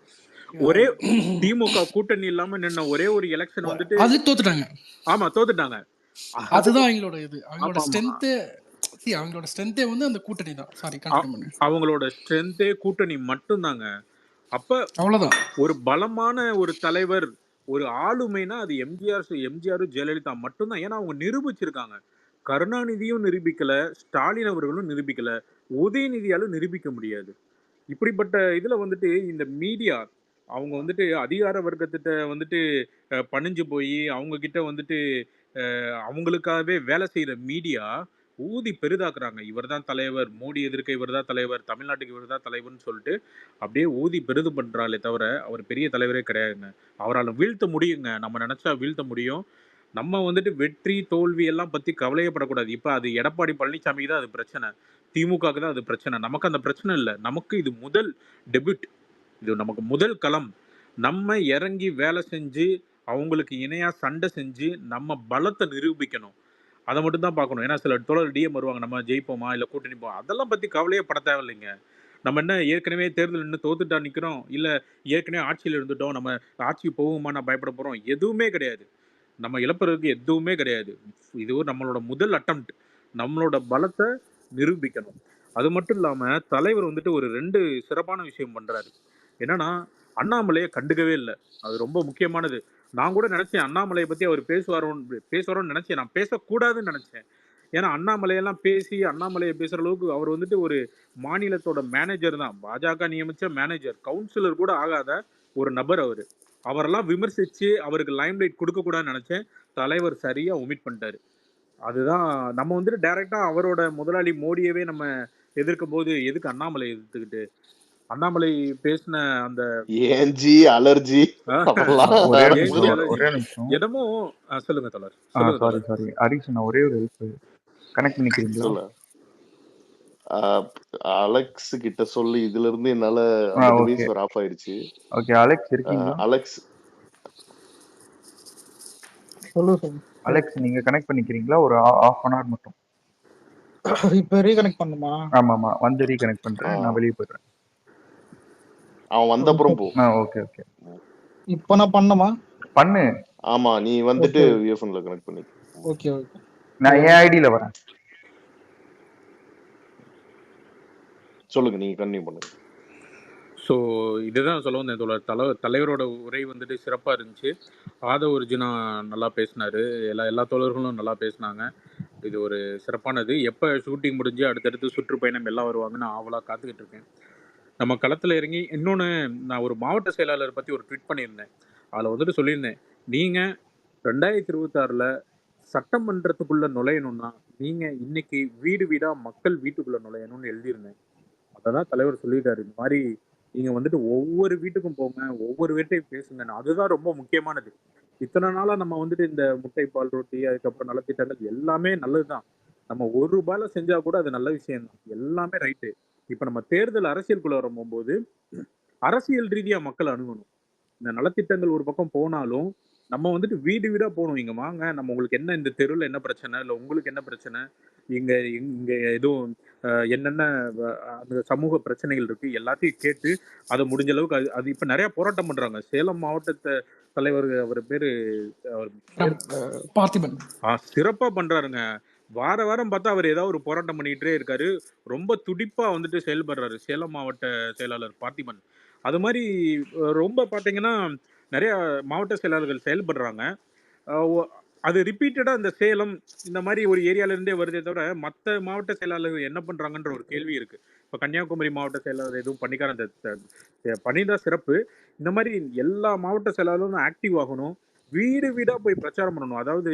[SPEAKER 15] திமுக கூட்டணி இல்லாம நின்ன ஒரே ஒரு எலெக்ஷன் வந்துட்டு
[SPEAKER 3] அது தோத்துட்டாங்க.
[SPEAKER 15] ஆமா, தோத்துட்டாங்க.
[SPEAKER 3] அதுதான் அவங்களோட இது. அவங்களோட ஸ்ட்ரென்த்தே வந்து அந்த கூட்டணி தான். சாரி, கண்டினியூ பண்ணுங்க.
[SPEAKER 15] அவங்களோட ஸ்ட்ரென்த்தே கூட்டணி மட்டும்தாங்க. அப்ப
[SPEAKER 3] அவ்வளவுதான்.
[SPEAKER 15] ஒரு பலமான ஒரு தலைவர், ஒரு ஆளுமைனா அது எம்ஜிஆரும் ஜெயலலிதா மட்டும்தான். ஏன்னா அவங்க நிரூபிச்சிருக்காங்க. கருணாநிதியும் நிரூபிக்கல, ஸ்டாலின் அவர்களும் நிரூபிக்கல, உதயநிதியாலும் நிரூபிக்க முடியாது. இப்படிப்பட்ட இதுல வந்துட்டு இந்த மீடியா அவங்க வந்துட்டு அதிகார வர்க்கத்திட்ட வந்துட்டு பணிஞ்சு போய் அவங்க கிட்ட வந்துட்டு அவங்களுக்காகவே வேலை செய்யற மீடியா ஊதி பெரிதாக்குறாங்க. இவர் தான் தலைவர், மோடி எதிர்க்க இவர் தான் தலைவர், தமிழ்நாட்டுக்கு இவர் தான் தலைவர்னு சொல்லிட்டு அப்படியே ஊதி பெரிது பண்றாளே தவிர அவர் பெரிய தலைவரே கிடையாதுங்க. அவரால் வீழ்த்த முடியுங்க, நம்ம நினைச்சா வீழ்த்த முடியும். நம்ம வந்துட்டு வெற்றி தோல்வி எல்லாம் பத்தி கவலையப்படக்கூடாது. இப்ப அது எடப்பாடி பழனிசாமி தான் அது பிரச்சனை, திமுகவுக்கு தான் அது பிரச்சனை. நமக்கு அந்த பிரச்சனை இல்லை. நமக்கு இது முதல் டெபியூட், இது நமக்கு முதல் களம். நம்ம இறங்கி வேலை செஞ்சு அவங்களுக்கு இணையா சண்டை செஞ்சு நம்ம பலத்தை நிரூபிக்கணும். அதை மட்டும் தான் பார்க்கணும். ஏன்னா சில தோழர் டிஎம் வருவாங்க, நம்ம ஜெயிப்போமா இல்லை கூட்டணி போவோம், அதெல்லாம் பத்தி கவலையே பட தேவையில்லைங்க. நம்ம என்ன ஏற்கனவே தேர்தல் நின்று தோத்துட்டா நிற்கிறோம், இல்லை ஏற்கனவே ஆட்சியில் இருந்துட்டோம், நம்ம ஆட்சி போகுமா நான் பயப்பட போகிறோம், எதுவுமே கிடையாது. நம்ம இழப்புறதுக்கு எதுவுமே கிடையாது. இது ஒரு நம்மளோட முதல் அட்டம்ப்ட், நம்மளோட பலத்தை நிரூபிக்கணும். அது மட்டும் இல்லாமல் தலைவர் வந்துட்டு ஒரு 2 சிறப்பான விஷயம் பண்ணுறாரு. என்னன்னா, அண்ணாமலையை கண்டுக்கவே இல்லை. அது ரொம்ப முக்கியமானது. நான் கூட நினைச்சேன் அண்ணாமலையை பற்றி அவர் பேசுவாரோன்னு நினைச்சேன். நான் பேசக்கூடாதுன்னு நினைச்சேன். ஏன்னா அண்ணாமலையெல்லாம் பேசி அண்ணாமலையை பேசுகிற அளவுக்கு அவர் வந்துட்டு ஒரு மாநிலத்தோட மேனேஜர் தான், பாஜக நியமித்த மேனேஜர், கவுன்சிலர் கூட ஆகாத ஒரு நபர் அவர். அவரெல்லாம் விமர்சித்து அவருக்கு லைம்லைட் கொடுக்கக்கூடாதுன்னு நினச்சேன். தலைவர் சரியாக ஒமிட் பண்ணிட்டாரு. அதுதான் நம்ம வந்துட்டு டைரெக்டாக அவரோட முதலாளி மோடியவே நம்ம எதிர்க்கும் போது எதுக்கு அண்ணாமலை எதிர்த்துக்கிட்டு, அண்ணாமலை பேசின அந்த
[SPEAKER 5] ஏஞ்சி அலர்ஜி அதெல்லாம்
[SPEAKER 9] ஒரே
[SPEAKER 15] ஏஞ்சி
[SPEAKER 9] நிமிஷம்
[SPEAKER 15] அலர்ஜி
[SPEAKER 9] ஒரே நிமிஷம்
[SPEAKER 15] என்னமோ சொல்லுங்க தோழர், சொல்லுங்க
[SPEAKER 9] சாரி
[SPEAKER 15] தோழர்.
[SPEAKER 9] சாரி ஹரிஷ், நான் ஒரே ஒரு ஹெல்ப் கனெக்ட் பண்ணிக்கிறீங்களா?
[SPEAKER 5] சொல்ல அலெக்ஸ் கிட்ட சொல்லி இதுல இருந்து என்னால அந்த
[SPEAKER 9] ஓகே
[SPEAKER 5] டிவைஸ் வேற ஆஃப் ஆயிடுச்சு.
[SPEAKER 9] ஓகே. அலெக்ஸ் இருக்கீங்களா?
[SPEAKER 5] அலெக்ஸ்
[SPEAKER 2] சொல்லு சொல்லு.
[SPEAKER 9] அலெக்ஸ் நீங்க கனெக்ட் பண்ணிக்கிறீங்களா? ஒரு half an hour மட்டும்.
[SPEAKER 2] இப்ப ரீகனெக்ட் பண்ணுமா?
[SPEAKER 9] ஆமாமா, வந்து ரீகனெக்ட் பண்றேன். நான் வெளியே போயிடுறேன்.
[SPEAKER 5] அவன் வந்த அப்புறம் போ.
[SPEAKER 9] Okay okay.
[SPEAKER 2] இப்ப நான் பண்ணமா?
[SPEAKER 9] பண்ணு.
[SPEAKER 5] ஆமா, நீ வந்துட்டு
[SPEAKER 2] ஓகே
[SPEAKER 5] விஎஃப்என்ல கனெக்ட் பண்ணி.
[SPEAKER 2] Okay okay.
[SPEAKER 9] நான் என் ஐடியில வரேன்.
[SPEAKER 5] சொல்லுங்க, நீங்க கண்டினியூ பண்ணுங்க.
[SPEAKER 15] ஸோ இதுதான் சொல்ல வந்தேன் தோழர். தலைவரோட உரை வந்துட்டு சிறப்பாக இருந்துச்சு. ஆதவ ஒரிஜினா நல்லா பேசினாரு. எல்லா தோழர்களும் நல்லா பேசினாங்க. இது ஒரு சிறப்பானது. எப்போ ஷூட்டிங் முடிஞ்சு அடுத்தடுத்து சுற்றுப்பயணம் எல்லாம் வருவாங்கன்னு ஆவலாக காத்துக்கிட்டு இருக்கேன். நம்ம களத்தில் இறங்கி இன்னொன்று, நான் ஒரு மாவட்ட செயலாளர் பற்றி ஒரு ட்வீட் பண்ணியிருந்தேன். அதில் வந்துட்டு சொல்லியிருந்தேன், நீங்கள் 2026 சட்டமன்றத்துக்குள்ளே நுழையணும்னா நீங்கள் இன்னைக்கு வீடு வீடாக மக்கள் வீட்டுக்குள்ளே நுழையணும்னு எழுதியிருந்தேன். அதை தான் தலைவர் சொல்லியிருக்காரு. இந்த மாதிரி நீங்கள் வந்துட்டு ஒவ்வொரு வீட்டுக்கும் போங்க, ஒவ்வொரு வீட்டையும் பேசுங்க. அதுதான் ரொம்ப முக்கியமானது. இத்தனை நாளாக நம்ம வந்துட்டு இந்த முட்டை, பால், ரொட்டி, அதுக்கப்புறம் நலத்திட்டங்கள் எல்லாமே நல்லது தான். நம்ம ₹1 செஞ்சால் கூட அது நல்ல விஷயம் தான். எல்லாமே ரைட்டு. இப்போ நம்ம தேர்தல் அரசியலுக்குள்ள வரும்போது அரசியல் ரீதியாக மக்கள் அணுகணும். இந்த நலத்திட்டங்கள் ஒரு பக்கம் போனாலும் நம்ம வந்துட்டு வீடு வீடா போகணும். இங்க வாங்க, நம்ம உங்களுக்கு என்ன, இந்த தெருவில் என்ன பிரச்சனை, இல்லை உங்களுக்கு என்ன பிரச்சனை, இங்க இங்க எதுவும் என்னென்ன அந்த சமூக பிரச்சனைகள் இருக்கு, எல்லாத்தையும் கேட்டு அதை முடிஞ்ச அளவுக்கு அது இப்ப நிறைய போராட்டம் பண்றாங்க. சேலம் மாவட்ட தலைவர், அவர் பேரு
[SPEAKER 3] பார்த்திபன்
[SPEAKER 15] சிறப்பா பண்றாருங்க. வாரம் பார்த்தா அவர் ஏதாவது ஒரு போராட்டம் பண்ணிக்கிட்டே இருக்காரு. ரொம்ப துடிப்பா வந்துட்டு செயல்படுறாரு சேலம் மாவட்ட செயலாளர் பார்த்திபன். அது மாதிரி ரொம்ப பார்த்தீங்கன்னா நிறைய மாவட்ட செயலாளர்கள் செயல்படுறாங்க. அது ரிப்பீட்டடா இந்த சேலம் இந்த மாதிரி ஒரு ஏரியால இருந்தே வருதே தவிர மற்ற மாவட்ட செயலாளர்கள் என்ன பண்றாங்கன்ற ஒரு கேள்வி இருக்கு. இப்போ கன்னியாகுமரி மாவட்ட செயலாளர் எதுவும் பண்ணிக்கார அந்த பண்ணிதான் சிறப்பு. இந்த மாதிரி எல்லா மாவட்ட செயலாளரும் ஆக்டிவ் ஆகணும். வீடு வீடா போய் பிரச்சாரம் பண்ணணும். அதாவது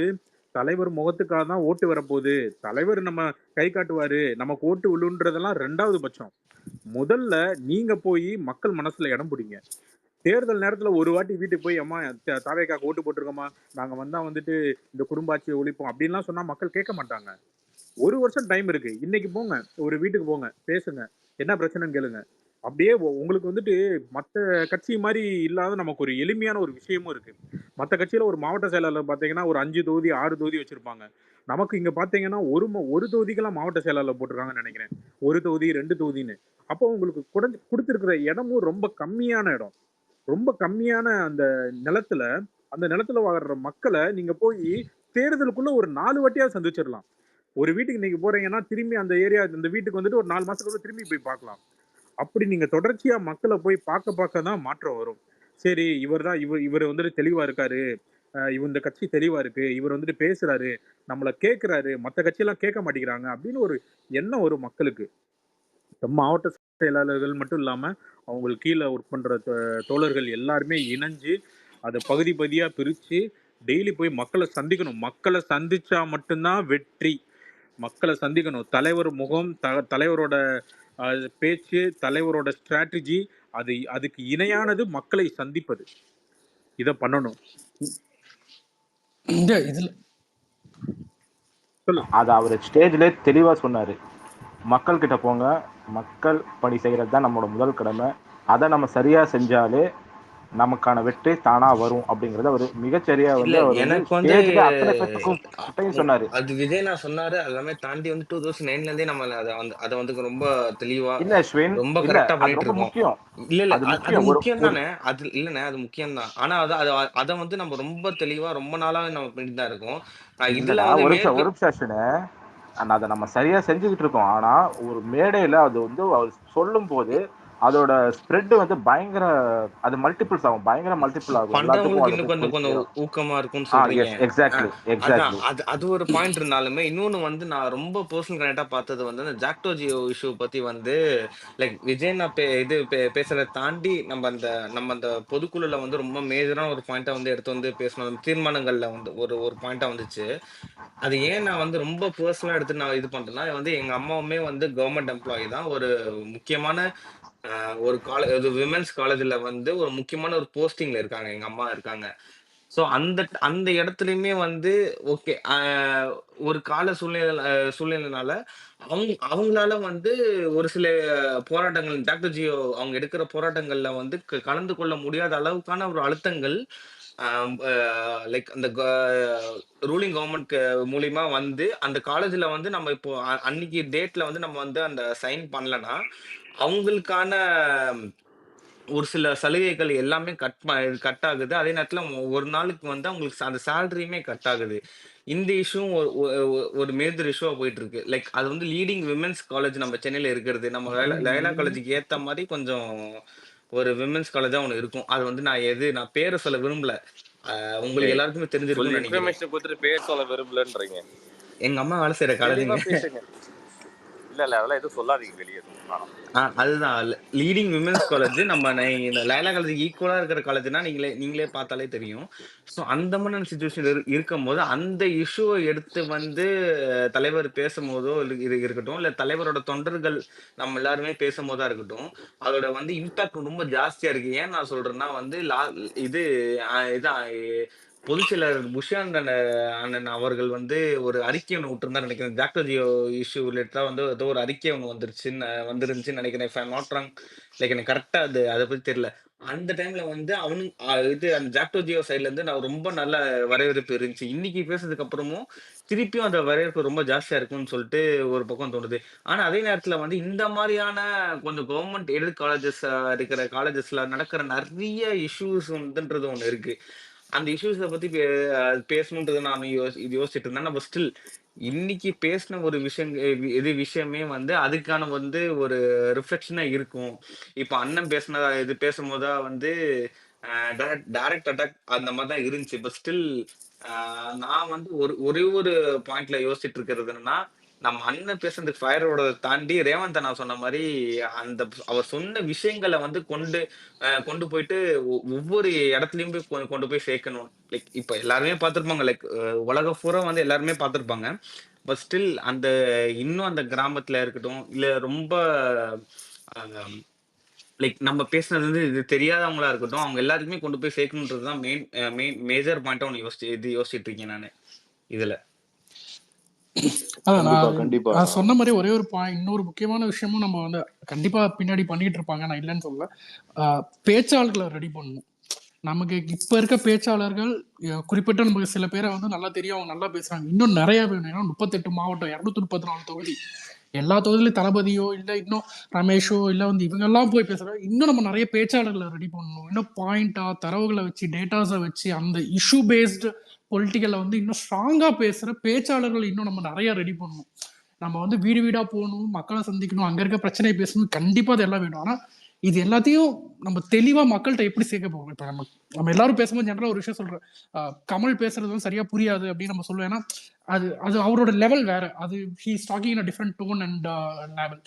[SPEAKER 15] தலைவர் முகத்துக்காக தான் ஓட்டு வரப்போகுது, தலைவர் நம்ம கை காட்டுவாரு, நமக்கு ஓட்டு விழுன்றதெல்லாம் 2வது பட்சம். முதல்ல நீங்க போய் மக்கள் மனசுல இடம் பிடிங்க. தேர்தல் நேரத்துல ஒரு வாட்டி வீட்டுக்கு போய், அம்மா தாவேக்காக்கு ஓட்டு போட்டிருக்கோமா, நாங்க வந்தா வந்துட்டு இந்த குடும்ப ஆட்சியை ஒழிப்போம் அப்படின்லாம் சொன்னா மக்கள் கேட்க மாட்டாங்க. 1 வருஷம் டைம் இருக்கு. இன்னைக்கு போங்க, ஒரு வீட்டுக்கு போங்க, பேசுங்க, என்ன பிரச்சனைன்னு கேளுங்க. அப்படியே உங்களுக்கு வந்துட்டு மற்ற கட்சி மாதிரி இல்லாத நமக்கு ஒரு எளிமையான ஒரு விஷயமும் இருக்கு. மற்ற கட்சியில ஒரு மாவட்ட செயலாளர் பார்த்தீங்கன்னா ஒரு 5 தொகுதி 6 தொகுதி வச்சிருப்பாங்க. நமக்கு இங்க பாத்தீங்கன்னா ஒரு தொகுதிக்கெல்லாம் மாவட்ட செயலாளர் போட்டிருக்காங்கன்னு நினைக்கிறேன். 1 தொகுதி 2 தொகுதின்னு. அப்போ உங்களுக்கு கொடுத்திருக்கிற இடமும் ரொம்ப கம்மியான இடம். ரொம்ப கம்மியான அந்த நிலத்துல, அந்த நிலத்துல வாழ்ற மக்களை நீங்க போய் தேர்தலுக்குள்ள ஒரு 4 வாட்டியா சந்திச்சிடலாம். ஒரு வீட்டுக்கு நீங்க போறீங்கன்னா திரும்பி அந்த ஏரியா, அந்த வீட்டுக்கு வந்துட்டு ஒரு 4 மாசத்துக்குள்ள திரும்பி போய் பார்க்கலாம். அப்படி நீங்க தொடர்ச்சியா மக்களை போய் பார்க்க தான் மாற்றம் வரும். சரி, இவர் வந்துட்டு தெளிவா இருக்காரு, இவர் இந்த கட்சி தெளிவா இருக்கு, இவர் வந்துட்டு பேசுறாரு, நம்மளை கேட்கிறாரு, மற்ற கட்சியெல்லாம் கேட்க மாட்டேங்கிறாங்க அப்படின்னு ஒரு எண்ணம் வரும் மக்களுக்கு. மாவட்ட செயலாளர்கள் மட்டும் இல்லாம அவங்களுக்கு கீழே ஒர்க் பண்ற தோழர்கள் எல்லாருமே இணைஞ்சு அதை பகுதியா பிரிச்சு டெய்லி போய் மக்களை சந்திக்கணும். மக்களை சந்திச்சா மட்டும்தான் வெற்றி. மக்களை சந்திக்கணும். தலைவர் முகம், தலைவரோட பேச்சு, தலைவரோட ஸ்ட்ராட்டஜி, அதுக்கு இணையானது மக்களை சந்திப்பது. இத பண்ணணும்.
[SPEAKER 10] அது அவர் ஸ்டேஜ்ல தெளிவா சொன்னாரு. மக்கள் கிட்ட போங்க, மக்கள் பணி செய்யறது தான் நம்மளோட முதல் கடமை. அதை நம்ம சரியா செஞ்சாலே நமக்கான வெற்றி தானா வரும் அப்படிங்கறத அவர் மிகச்சரியா வந்து
[SPEAKER 12] எனக்கு வந்து
[SPEAKER 10] அத்தனை பேருக்கும் சொன்னாரு.
[SPEAKER 12] அது விஜய் நான் சொன்னாரு. எல்லாமே தாண்டி வந்து 2009ல இருந்தே நம்ம அதை வந்து ரொம்ப தெளிவா
[SPEAKER 10] இல்ல ஸ்வின்,
[SPEAKER 12] ரொம்ப கரெக்டா பண்ணிட்டு இருக்கோம். இல்ல அது முக்கியம் தானே, அது இல்லண்ணே, அது முக்கியம் தான். ஆனா அதை வந்து நம்ம ரொம்ப தெளிவா ரொம்ப நாளா நம்ம பண்ணிட்டு தான் இருக்கோம். இதுல
[SPEAKER 10] அதை நம்ம சரியா செஞ்சுக்கிட்டு இருக்கோம். ஆனா ஒரு மேடையில அது வந்து அவர் சொல்லும் போது அதோட ஸ்ப்ரெட் வந்து பயங்கர, அது மல்டிபிள்ஸ் ஆகும், பயங்கர மல்டிபிள் ஆகும்.
[SPEAKER 12] பண்றவங்களுக்கு இன்னும் கொஞ்சம் ஊக்கமா இருக்கும்னு சொல்றீங்க.
[SPEAKER 10] எக்ஸாக்ட்லி.
[SPEAKER 12] அது ஒரு பாயிண்ட் இருந்தாலுமே இன்னொன்னு வந்து நான் ரொம்ப பர்சனல் கனெக்டா பார்த்தது வந்து அந்த ஜாக்டோ ஜியோ இஷ்யூ பத்தி வந்து லைக் விஜய் நான் பேசுறதை தாண்டி நம்ம அந்த பொதுக்குழுல வந்து ரொம்ப மேஜரான ஒரு பாயிண்டா வந்து எடுத்து வந்து பேசணும். தீர்மானங்கள்ல வந்து ஒரு பாயிண்டா வந்துச்சு. அது ஏன் நான் வந்து ரொம்ப பர்சனலா எடுத்து நான் இது பண்றேன்னா, வந்து எங்க அம்மாவுமே வந்து கவர்மெண்ட் எம்ப்ளாயி தான். ஒரு முக்கியமான ஒரு காலேஜ், விமென்ஸ் காலேஜ்ல வந்து ஒரு முக்கியமான ஒரு போஸ்டிங்ல இருக்காங்க, எங்க அம்மா இருக்காங்க. ஸோ அந்த அந்த இடத்துலயுமே வந்து ஓகே, ஒரு கால சூழ்நிலைனால அவங்களால வந்து ஒரு சில போராட்டங்கள், டாக்டர் ஜியோ அவங்க எடுக்கிற போராட்டங்கள்ல வந்து கலந்து கொள்ள முடியாத அளவுக்கான ஒரு அழுத்தங்கள், லைக் அந்த ரூலிங் கவர்மெண்ட் மூலியமா வந்து அந்த காலேஜ்ல வந்து நம்ம இப்போ அன்னைக்கு டேட்ல வந்து நம்ம வந்து அந்த சைன் பண்ணலன்னா அவங்களுக்கான ஒரு சில சலுகைகள் எல்லாமே கட் ஆகுது. அதே நேரத்துல ஒரு நாளுக்கு வந்து அவங்களுக்கு அந்த சேலரியுமே கட் ஆகுது. இந்த இஷ்யூ ஒரு மேஜர் இஷ்யூவா போயிட்டு இருக்கு. லைக் அது வந்து லீடிங் விமென்ஸ் காலேஜ் நம்ம சென்னையில இருக்கிறது. நம்ம லயலா காலேஜுக்கு ஏத்த மாதிரி கொஞ்சம் ஒரு விமென்ஸ் காலேஜா ஒண்ணு இருக்கும். அது வந்து நான் பேரை சொல்ல விரும்பல. உங்களுக்கு எல்லாருக்குமே
[SPEAKER 4] ஃபுல்
[SPEAKER 12] தெரிஞ்சிருக்கும்னு நினைக்கிறேன்.
[SPEAKER 4] இன்ஃபர்மேஷன் கொடுத்துட்டு பேர் சொல்ல விரும்பலன்றீங்க.
[SPEAKER 12] எங்க அம்மா வேலை செய்யற
[SPEAKER 4] தெளிவா
[SPEAKER 12] காலேஜுங்க.
[SPEAKER 4] பேசுங்க. இல்ல அதெல்லாம் எதுவும் சொல்லாதீங்க வெளியே.
[SPEAKER 12] அதுதான் லீடிங் விமென்ஸ் காலேஜ். நம்ம லயலா காலேஜ் ஈக்குவலா இருக்கிற காலேஜ்னா நீங்களே பார்த்தாலே தெரியும். ஸோ அந்த மாதிரியான சுச்சுவேஷன் இருக்கும் போது அந்த இஷ்யூவை எடுத்து வந்து தலைவர் பேசும்போதோ இருக்கட்டும், இல்ல தலைவரோட தொண்டர்கள் நம்ம எல்லாருமே பேசும்போதா இருக்கட்டும், அதோட வந்து இம்பாக்ட் ரொம்ப ஜாஸ்தியா இருக்கு. ஏன் நான் சொல்றேன்னா வந்து இது இதான் பொதுச் செயலர் அண்ணன் அவர்கள் வந்து ஒரு அறிக்கை ஒன்று விட்டுருந்தாரு நினைக்கிறேன். டாக்டர் ஜியோ இஷ்யூ ரிலேட்டடா வந்து ஏதோ ஒரு அறிக்கை ஒன்று வந்துருந்துச்சுன்னு நினைக்கிறேன். If I not wrong, like எனக்கு கரெக்டா அதை பத்தி தெரியல. அந்த டைம்ல வந்து இது அந்த டாக்டர் ஜியோ சைட்ல இருந்து நான் ரொம்ப நல்ல வரவேற்பு இருந்துச்சு. இன்னைக்கு பேசுறதுக்கு அப்புறமும் திருப்பியும் அந்த வரவேற்பு ரொம்ப ஜாஸ்தியா இருக்கும்னு சொல்லிட்டு ஒரு பக்கம் தோணுது. ஆனா அதே நேரத்துல வந்து இந்த மாதிரியான கொஞ்சம் கவர்மெண்ட் எய்டட் காலேஜஸ் இருக்கிற காலேஜஸ்ல நடக்கிற நிறைய இஷ்யூஸ் வந்துன்றது ஒண்ணு இருக்கு. அந்த இஷ்யூஸை பத்தி பேசணுன்றது நான் யோசிச்சுட்டு இருந்தேன். நம்ம ஸ்டில் இன்னைக்கு பேசின ஒரு விஷயமே வந்து அதுக்கான வந்து ஒரு ரிஃப்ளெக்ஷனா இருக்கும். இப்ப அண்ணன் இது பேசும்போதா வந்து டைரக்ட் அட்டாக் அந்த மாதிரி தான் இருந்துச்சு. பட் ஸ்டில் நான் வந்து ஒரே ஒரு பாயிண்ட்ல யோசிச்சுட்டு இருக்கிறது என்னன்னா, நம்ம அண்ணன் பேசுறதுக்கு ஃபயரோட தாண்டி ரேவந்த் நான் சொன்ன மாதிரி அவர் சொன்ன விஷயங்களை வந்து கொண்டு போயிட்டு ஒவ்வொரு இடத்துலயும் போய் கொண்டு போய் சேர்க்கணும். லைக் இப்ப எல்லாருமே பார்த்திருப்பாங்க, லைக் உலக பூரா வந்து எல்லாருமே பார்த்திருப்பாங்க. பட் ஸ்டில் இன்னும் அந்த கிராமத்துல இருக்கட்டும், இல்ல ரொம்ப லைக் நம்ம பேசுனது வந்து இது தெரியாதவங்களா இருக்கட்டும், அவங்க எல்லாருக்குமே கொண்டு போய் சேர்க்கணுன்றதுதான் மேஜர் பாயிண்டா ஒன்று யோசிச்சுட்டு இருக்கேன் நான் இதுல.
[SPEAKER 3] நான் சொன்ன மாதிரி ஒரே ஒரு இன்னொரு முக்கியமான விஷயமும் நம்ம வந்து கண்டிப்பா பின்னாடி பண்ணிட்டு இருப்பாங்க, நான் இல்லைன்னு சொல்லல. பேச்சாளர்களை ரெடி பண்ணணும். நமக்கு இப்ப இருக்க பேச்சாளர்கள் குறிப்பிட்ட நமக்கு சில பேரை வந்து நல்லா தெரியும், அவங்க நல்லா பேசுறாங்க. இன்னும் நிறைய வேணும். ஏன்னா 38 மாவட்டம், 234 தொகுதி, எல்லா தொகுதியிலும் தளபதியோ இல்ல இன்னும் ரமேஷோ இல்ல வந்து இவங்க எல்லாம் போய் பேசுறாங்க. இன்னும் நம்ம நிறைய பேச்சாளர்களை ரெடி பண்ணணும். இன்னும் பாயிண்டா தரவுகளை வச்சு டேட்டாஸை வச்சு அந்த இஷ்யூ பேஸ்டு பொலிட்டிக்கலை வந்து இன்னும் ஸ்ட்ராங்கா பேசுற பேச்சாளர்கள் இன்னும் நம்ம நிறைய ரெடி பண்ணணும். நம்ம வந்து வீடு வீடா போகணும், மக்களை சந்திக்கணும், அங்க இருக்க பிரச்சனையை பேசணும். கண்டிப்பா அது எல்லாம் வேணும். ஆனா இது எல்லாத்தையும் நம்ம தெளிவா மக்கள்கிட்ட எப்படி சேர்க்க போறோம்? இப்ப நம்ம எல்லாரும் பேசும்போது ஜெனரலா ஒரு விஷயம் சொல்றேன், கமல் பேசுறது வந்து சரியா புரியாது அப்படின்னு நம்ம சொல்லுவோம். ஏன்னா அது அவரோட லெவல் வேற. அது he's talking in different tone and level.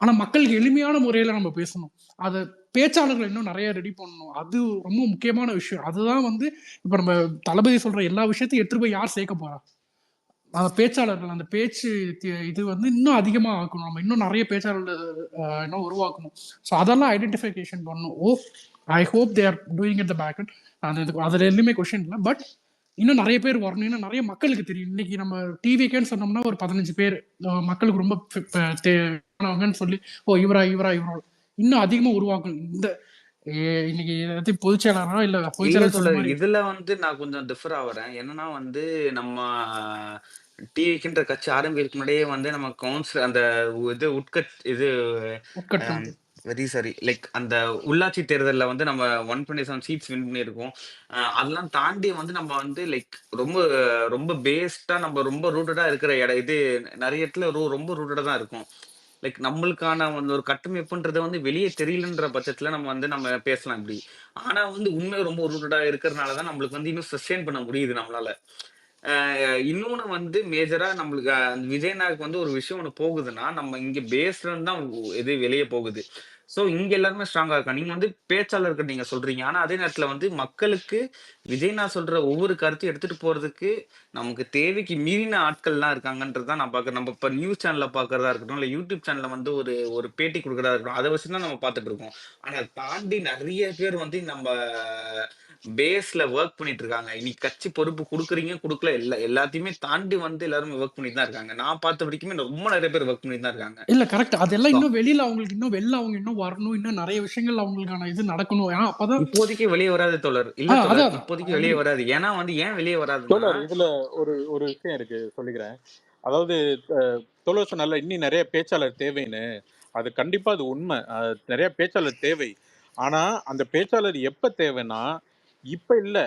[SPEAKER 3] ஆனா மக்களுக்கு எளிமையான முறையில நம்ம பேசணும். அதை பேச்சாளர்கள் இன்னும் நிறைய ரெடி பண்ணணும். அது ரொம்ப முக்கியமான விஷயம். அதுதான் வந்து இப்ப நம்ம தளபதி சொல்ற எல்லா விஷயத்தையும் எடுத்துட்டு போய் யார் சேர்க்க போறா? அந்த பேச்சாளர்கள், அந்த பேச்சு இது வந்து இன்னும் அதிகமா ஆக்கணும். நம்ம இன்னும் நிறைய பேச்சாளர்கள் இன்னும் உருவாக்கணும். ஸோ அதெல்லாம் ஐடென்டிஃபிகேஷன் பண்ணணும். I hope they are doing it the back and அதுல எதுவுமே கொஸ்டின் இல்லை. பட் இன்னும் நிறைய பேர் வரணும். இன்னும் நிறைய மக்களுக்கு தெரியும். இன்னைக்கு நம்ம டிவிக்கேன்னு சொன்னோம்னா ஒரு 15 பேர் மக்களுக்கு ரொம்ப தேவையானவங்கன்னு சொல்லி இவரா இன்னும் அதிகமா உருவாக்கணும். இந்த இன்னைக்கு பொதுச்செயலாளரா இல்ல பொதுச்செயலாளர்
[SPEAKER 12] இதுல வந்து நான் கொஞ்சம் டிஃபர் ஆகுறேன். என்னன்னா வந்து நம்ம டிவிக்குன்ற கட்சி ஆரம்பிக்கிறதுக்கு முன்னாடியே வந்து நம்ம கவுன்சில் அந்த வெரி சாரி லைக் அந்த உள்ளாட்சி தேர்தலில் வந்து நம்ம 127 சீட்ஸ் வின் பண்ணியிருக்கோம். அதெல்லாம் தாண்டி வந்து நம்ம வந்து லைக் ரொம்ப ரொம்ப பேஸ்டா நம்ம ரொம்ப ரூட்டடா இருக்கிற இடம் இது. நிறைய இடத்துல ரொம்ப ரூட்டடா தான் இருக்கும். லைக் நம்மளுக்கான வந்து ஒரு கட்டமைப்புன்றது வந்து வெளியே தெரியலன்ற பட்சத்துல நம்ம பேசலாம் இப்படி. ஆனா வந்து உண்மை ரொம்ப ரூட்டடா இருக்கிறதுனாலதான் நம்மளுக்கு வந்து இன்னும் சஸ்டெயின் பண்ண முடியுது நம்மளால. இன்னொன்னு வந்து மேஜரா நம்மளுக்கு விஜயநாயக் வந்து ஒரு விஷயம் ஒண்ணு போகுதுன்னா நம்ம இங்க பேஸ்ல தான் இது வெளியே போகுது. ஸோ இங்க எல்லாருமே ஸ்ட்ராங்கா இருக்காங்க. நீங்க வந்து பேச்சாளர்கள் நீங்க சொல்றீங்க. ஆனா அதே நேரத்துல வந்து மக்களுக்கு விஜய் நான் சொல்ற ஒவ்வொரு கருத்தையும் எடுத்துட்டு போறதுக்கு நமக்கு தேவைக்கு மீறின ஆட்கள்லாம் இருக்காங்கன்றது தான் நான் பார்க்குறேன். நம்ம இப்ப நியூஸ் சேனல்ல பார்க்கறதா இருக்கட்டும், இல்ல யூடியூப் சேனல்ல வந்து ஒரு ஒரு பேட்டி குடுக்கறதா இருக்கட்டும், அத வச்சு தான் நம்ம பார்த்துட்டு இருக்கோம். ஆனா அத தாண்டி நெறைய பேர் வந்து நம்ம பேஸ்ல வொர்க் பண்ணிட்டு இருக்காங்க. இன்னைக்கு கட்சி பொறுப்பு குடுக்குறீங்க, குடுக்கல இல்ல. எல்லாத்தையுமே தாண்டி வந்து எல்லாரும் வொர்க் பண்ணிட்டு தான் இருக்காங்க. நான் பார்த்த வரைக்குமே ரொம்ப நெறைய பேர் வொர்க் பண்ணிட்டு தான் இருக்காங்க.
[SPEAKER 3] இல்ல கரெக்ட். அதெல்லாம்
[SPEAKER 12] ஸோ
[SPEAKER 3] இன்னும் வெளியில அவங்களுக்கு இன்னும் வெளில அவங்க இன்னும் வரணும். இன்னும் நெறைய விஷயங்கள் அவங்களுக்கான இது நடக்கணும். ஏன்னா அப்பதான்
[SPEAKER 12] இப்போதைக்கு வெளிய வராது தோழர். இல்ல
[SPEAKER 3] அதான்
[SPEAKER 12] தோழர்.
[SPEAKER 3] அதான்.
[SPEAKER 12] இப்போதைக்கு
[SPEAKER 3] I
[SPEAKER 12] வெளிய
[SPEAKER 3] agree.
[SPEAKER 12] வராது. ஏன்னா வந்து ஏன் வெளிய வராதுன்னா
[SPEAKER 15] தோழர் இதுல ஒரு ஒரு விஷயம் இருக்கு சொல்லிக்கிறேன். அதாவது தோழர் சொன்னால இன்னும் நிறைய பேச்சாளர் தேவைன்னு. அது கண்டிப்பா அது உண்மை. நிறைய பேச்சாளர் தேவை. ஆனா அந்த பேச்சாளர் எப்ப தேவைன்னா இப்ப இல்ல,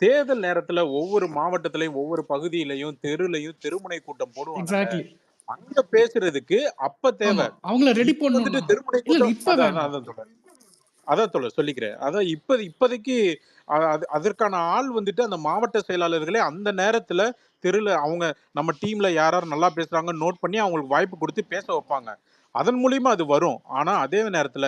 [SPEAKER 15] தேர்தல் நேரத்துல ஒவ்வொரு மாவட்டத்திலையும் ஒவ்வொரு பகுதியிலையும் தெருலையும் தெருமுனை கூட்டம் போடுவாங்கல்ல,
[SPEAKER 3] எக்ஸாக்ட்லி.
[SPEAKER 15] அங்க பேசுறதுக்கு அப்ப
[SPEAKER 3] ஆமா.
[SPEAKER 15] தேவை.
[SPEAKER 3] அவங்கள ரெடி
[SPEAKER 15] இப்ப வந்துட்டு
[SPEAKER 3] பண்ணணும்னா.
[SPEAKER 15] தெருமுனை
[SPEAKER 3] இல்ல
[SPEAKER 15] கூட்டம்
[SPEAKER 3] இப்ப
[SPEAKER 15] அதான்
[SPEAKER 3] வேண்டாம்.
[SPEAKER 15] அதான் சொல்றேன். அதான் தோழர் சொல்லிக்கிறேன். அதான் இப்போதைக்கு அதற்கான ஆள் வந்துட்டு அந்த மாவட்ட செயலாளர்களே அந்த நேரத்துல தெருல அவங்க நம்ம டீம்ல யார் யார் நல்லா பேசுறாங்கன்னு நோட் பண்ணி அவங்களுக்கு வாய்ப்பு கொடுத்து பேச வைப்பாங்க. அதன் மூலியமா அது வரும். ஆனா அதே நேரத்துல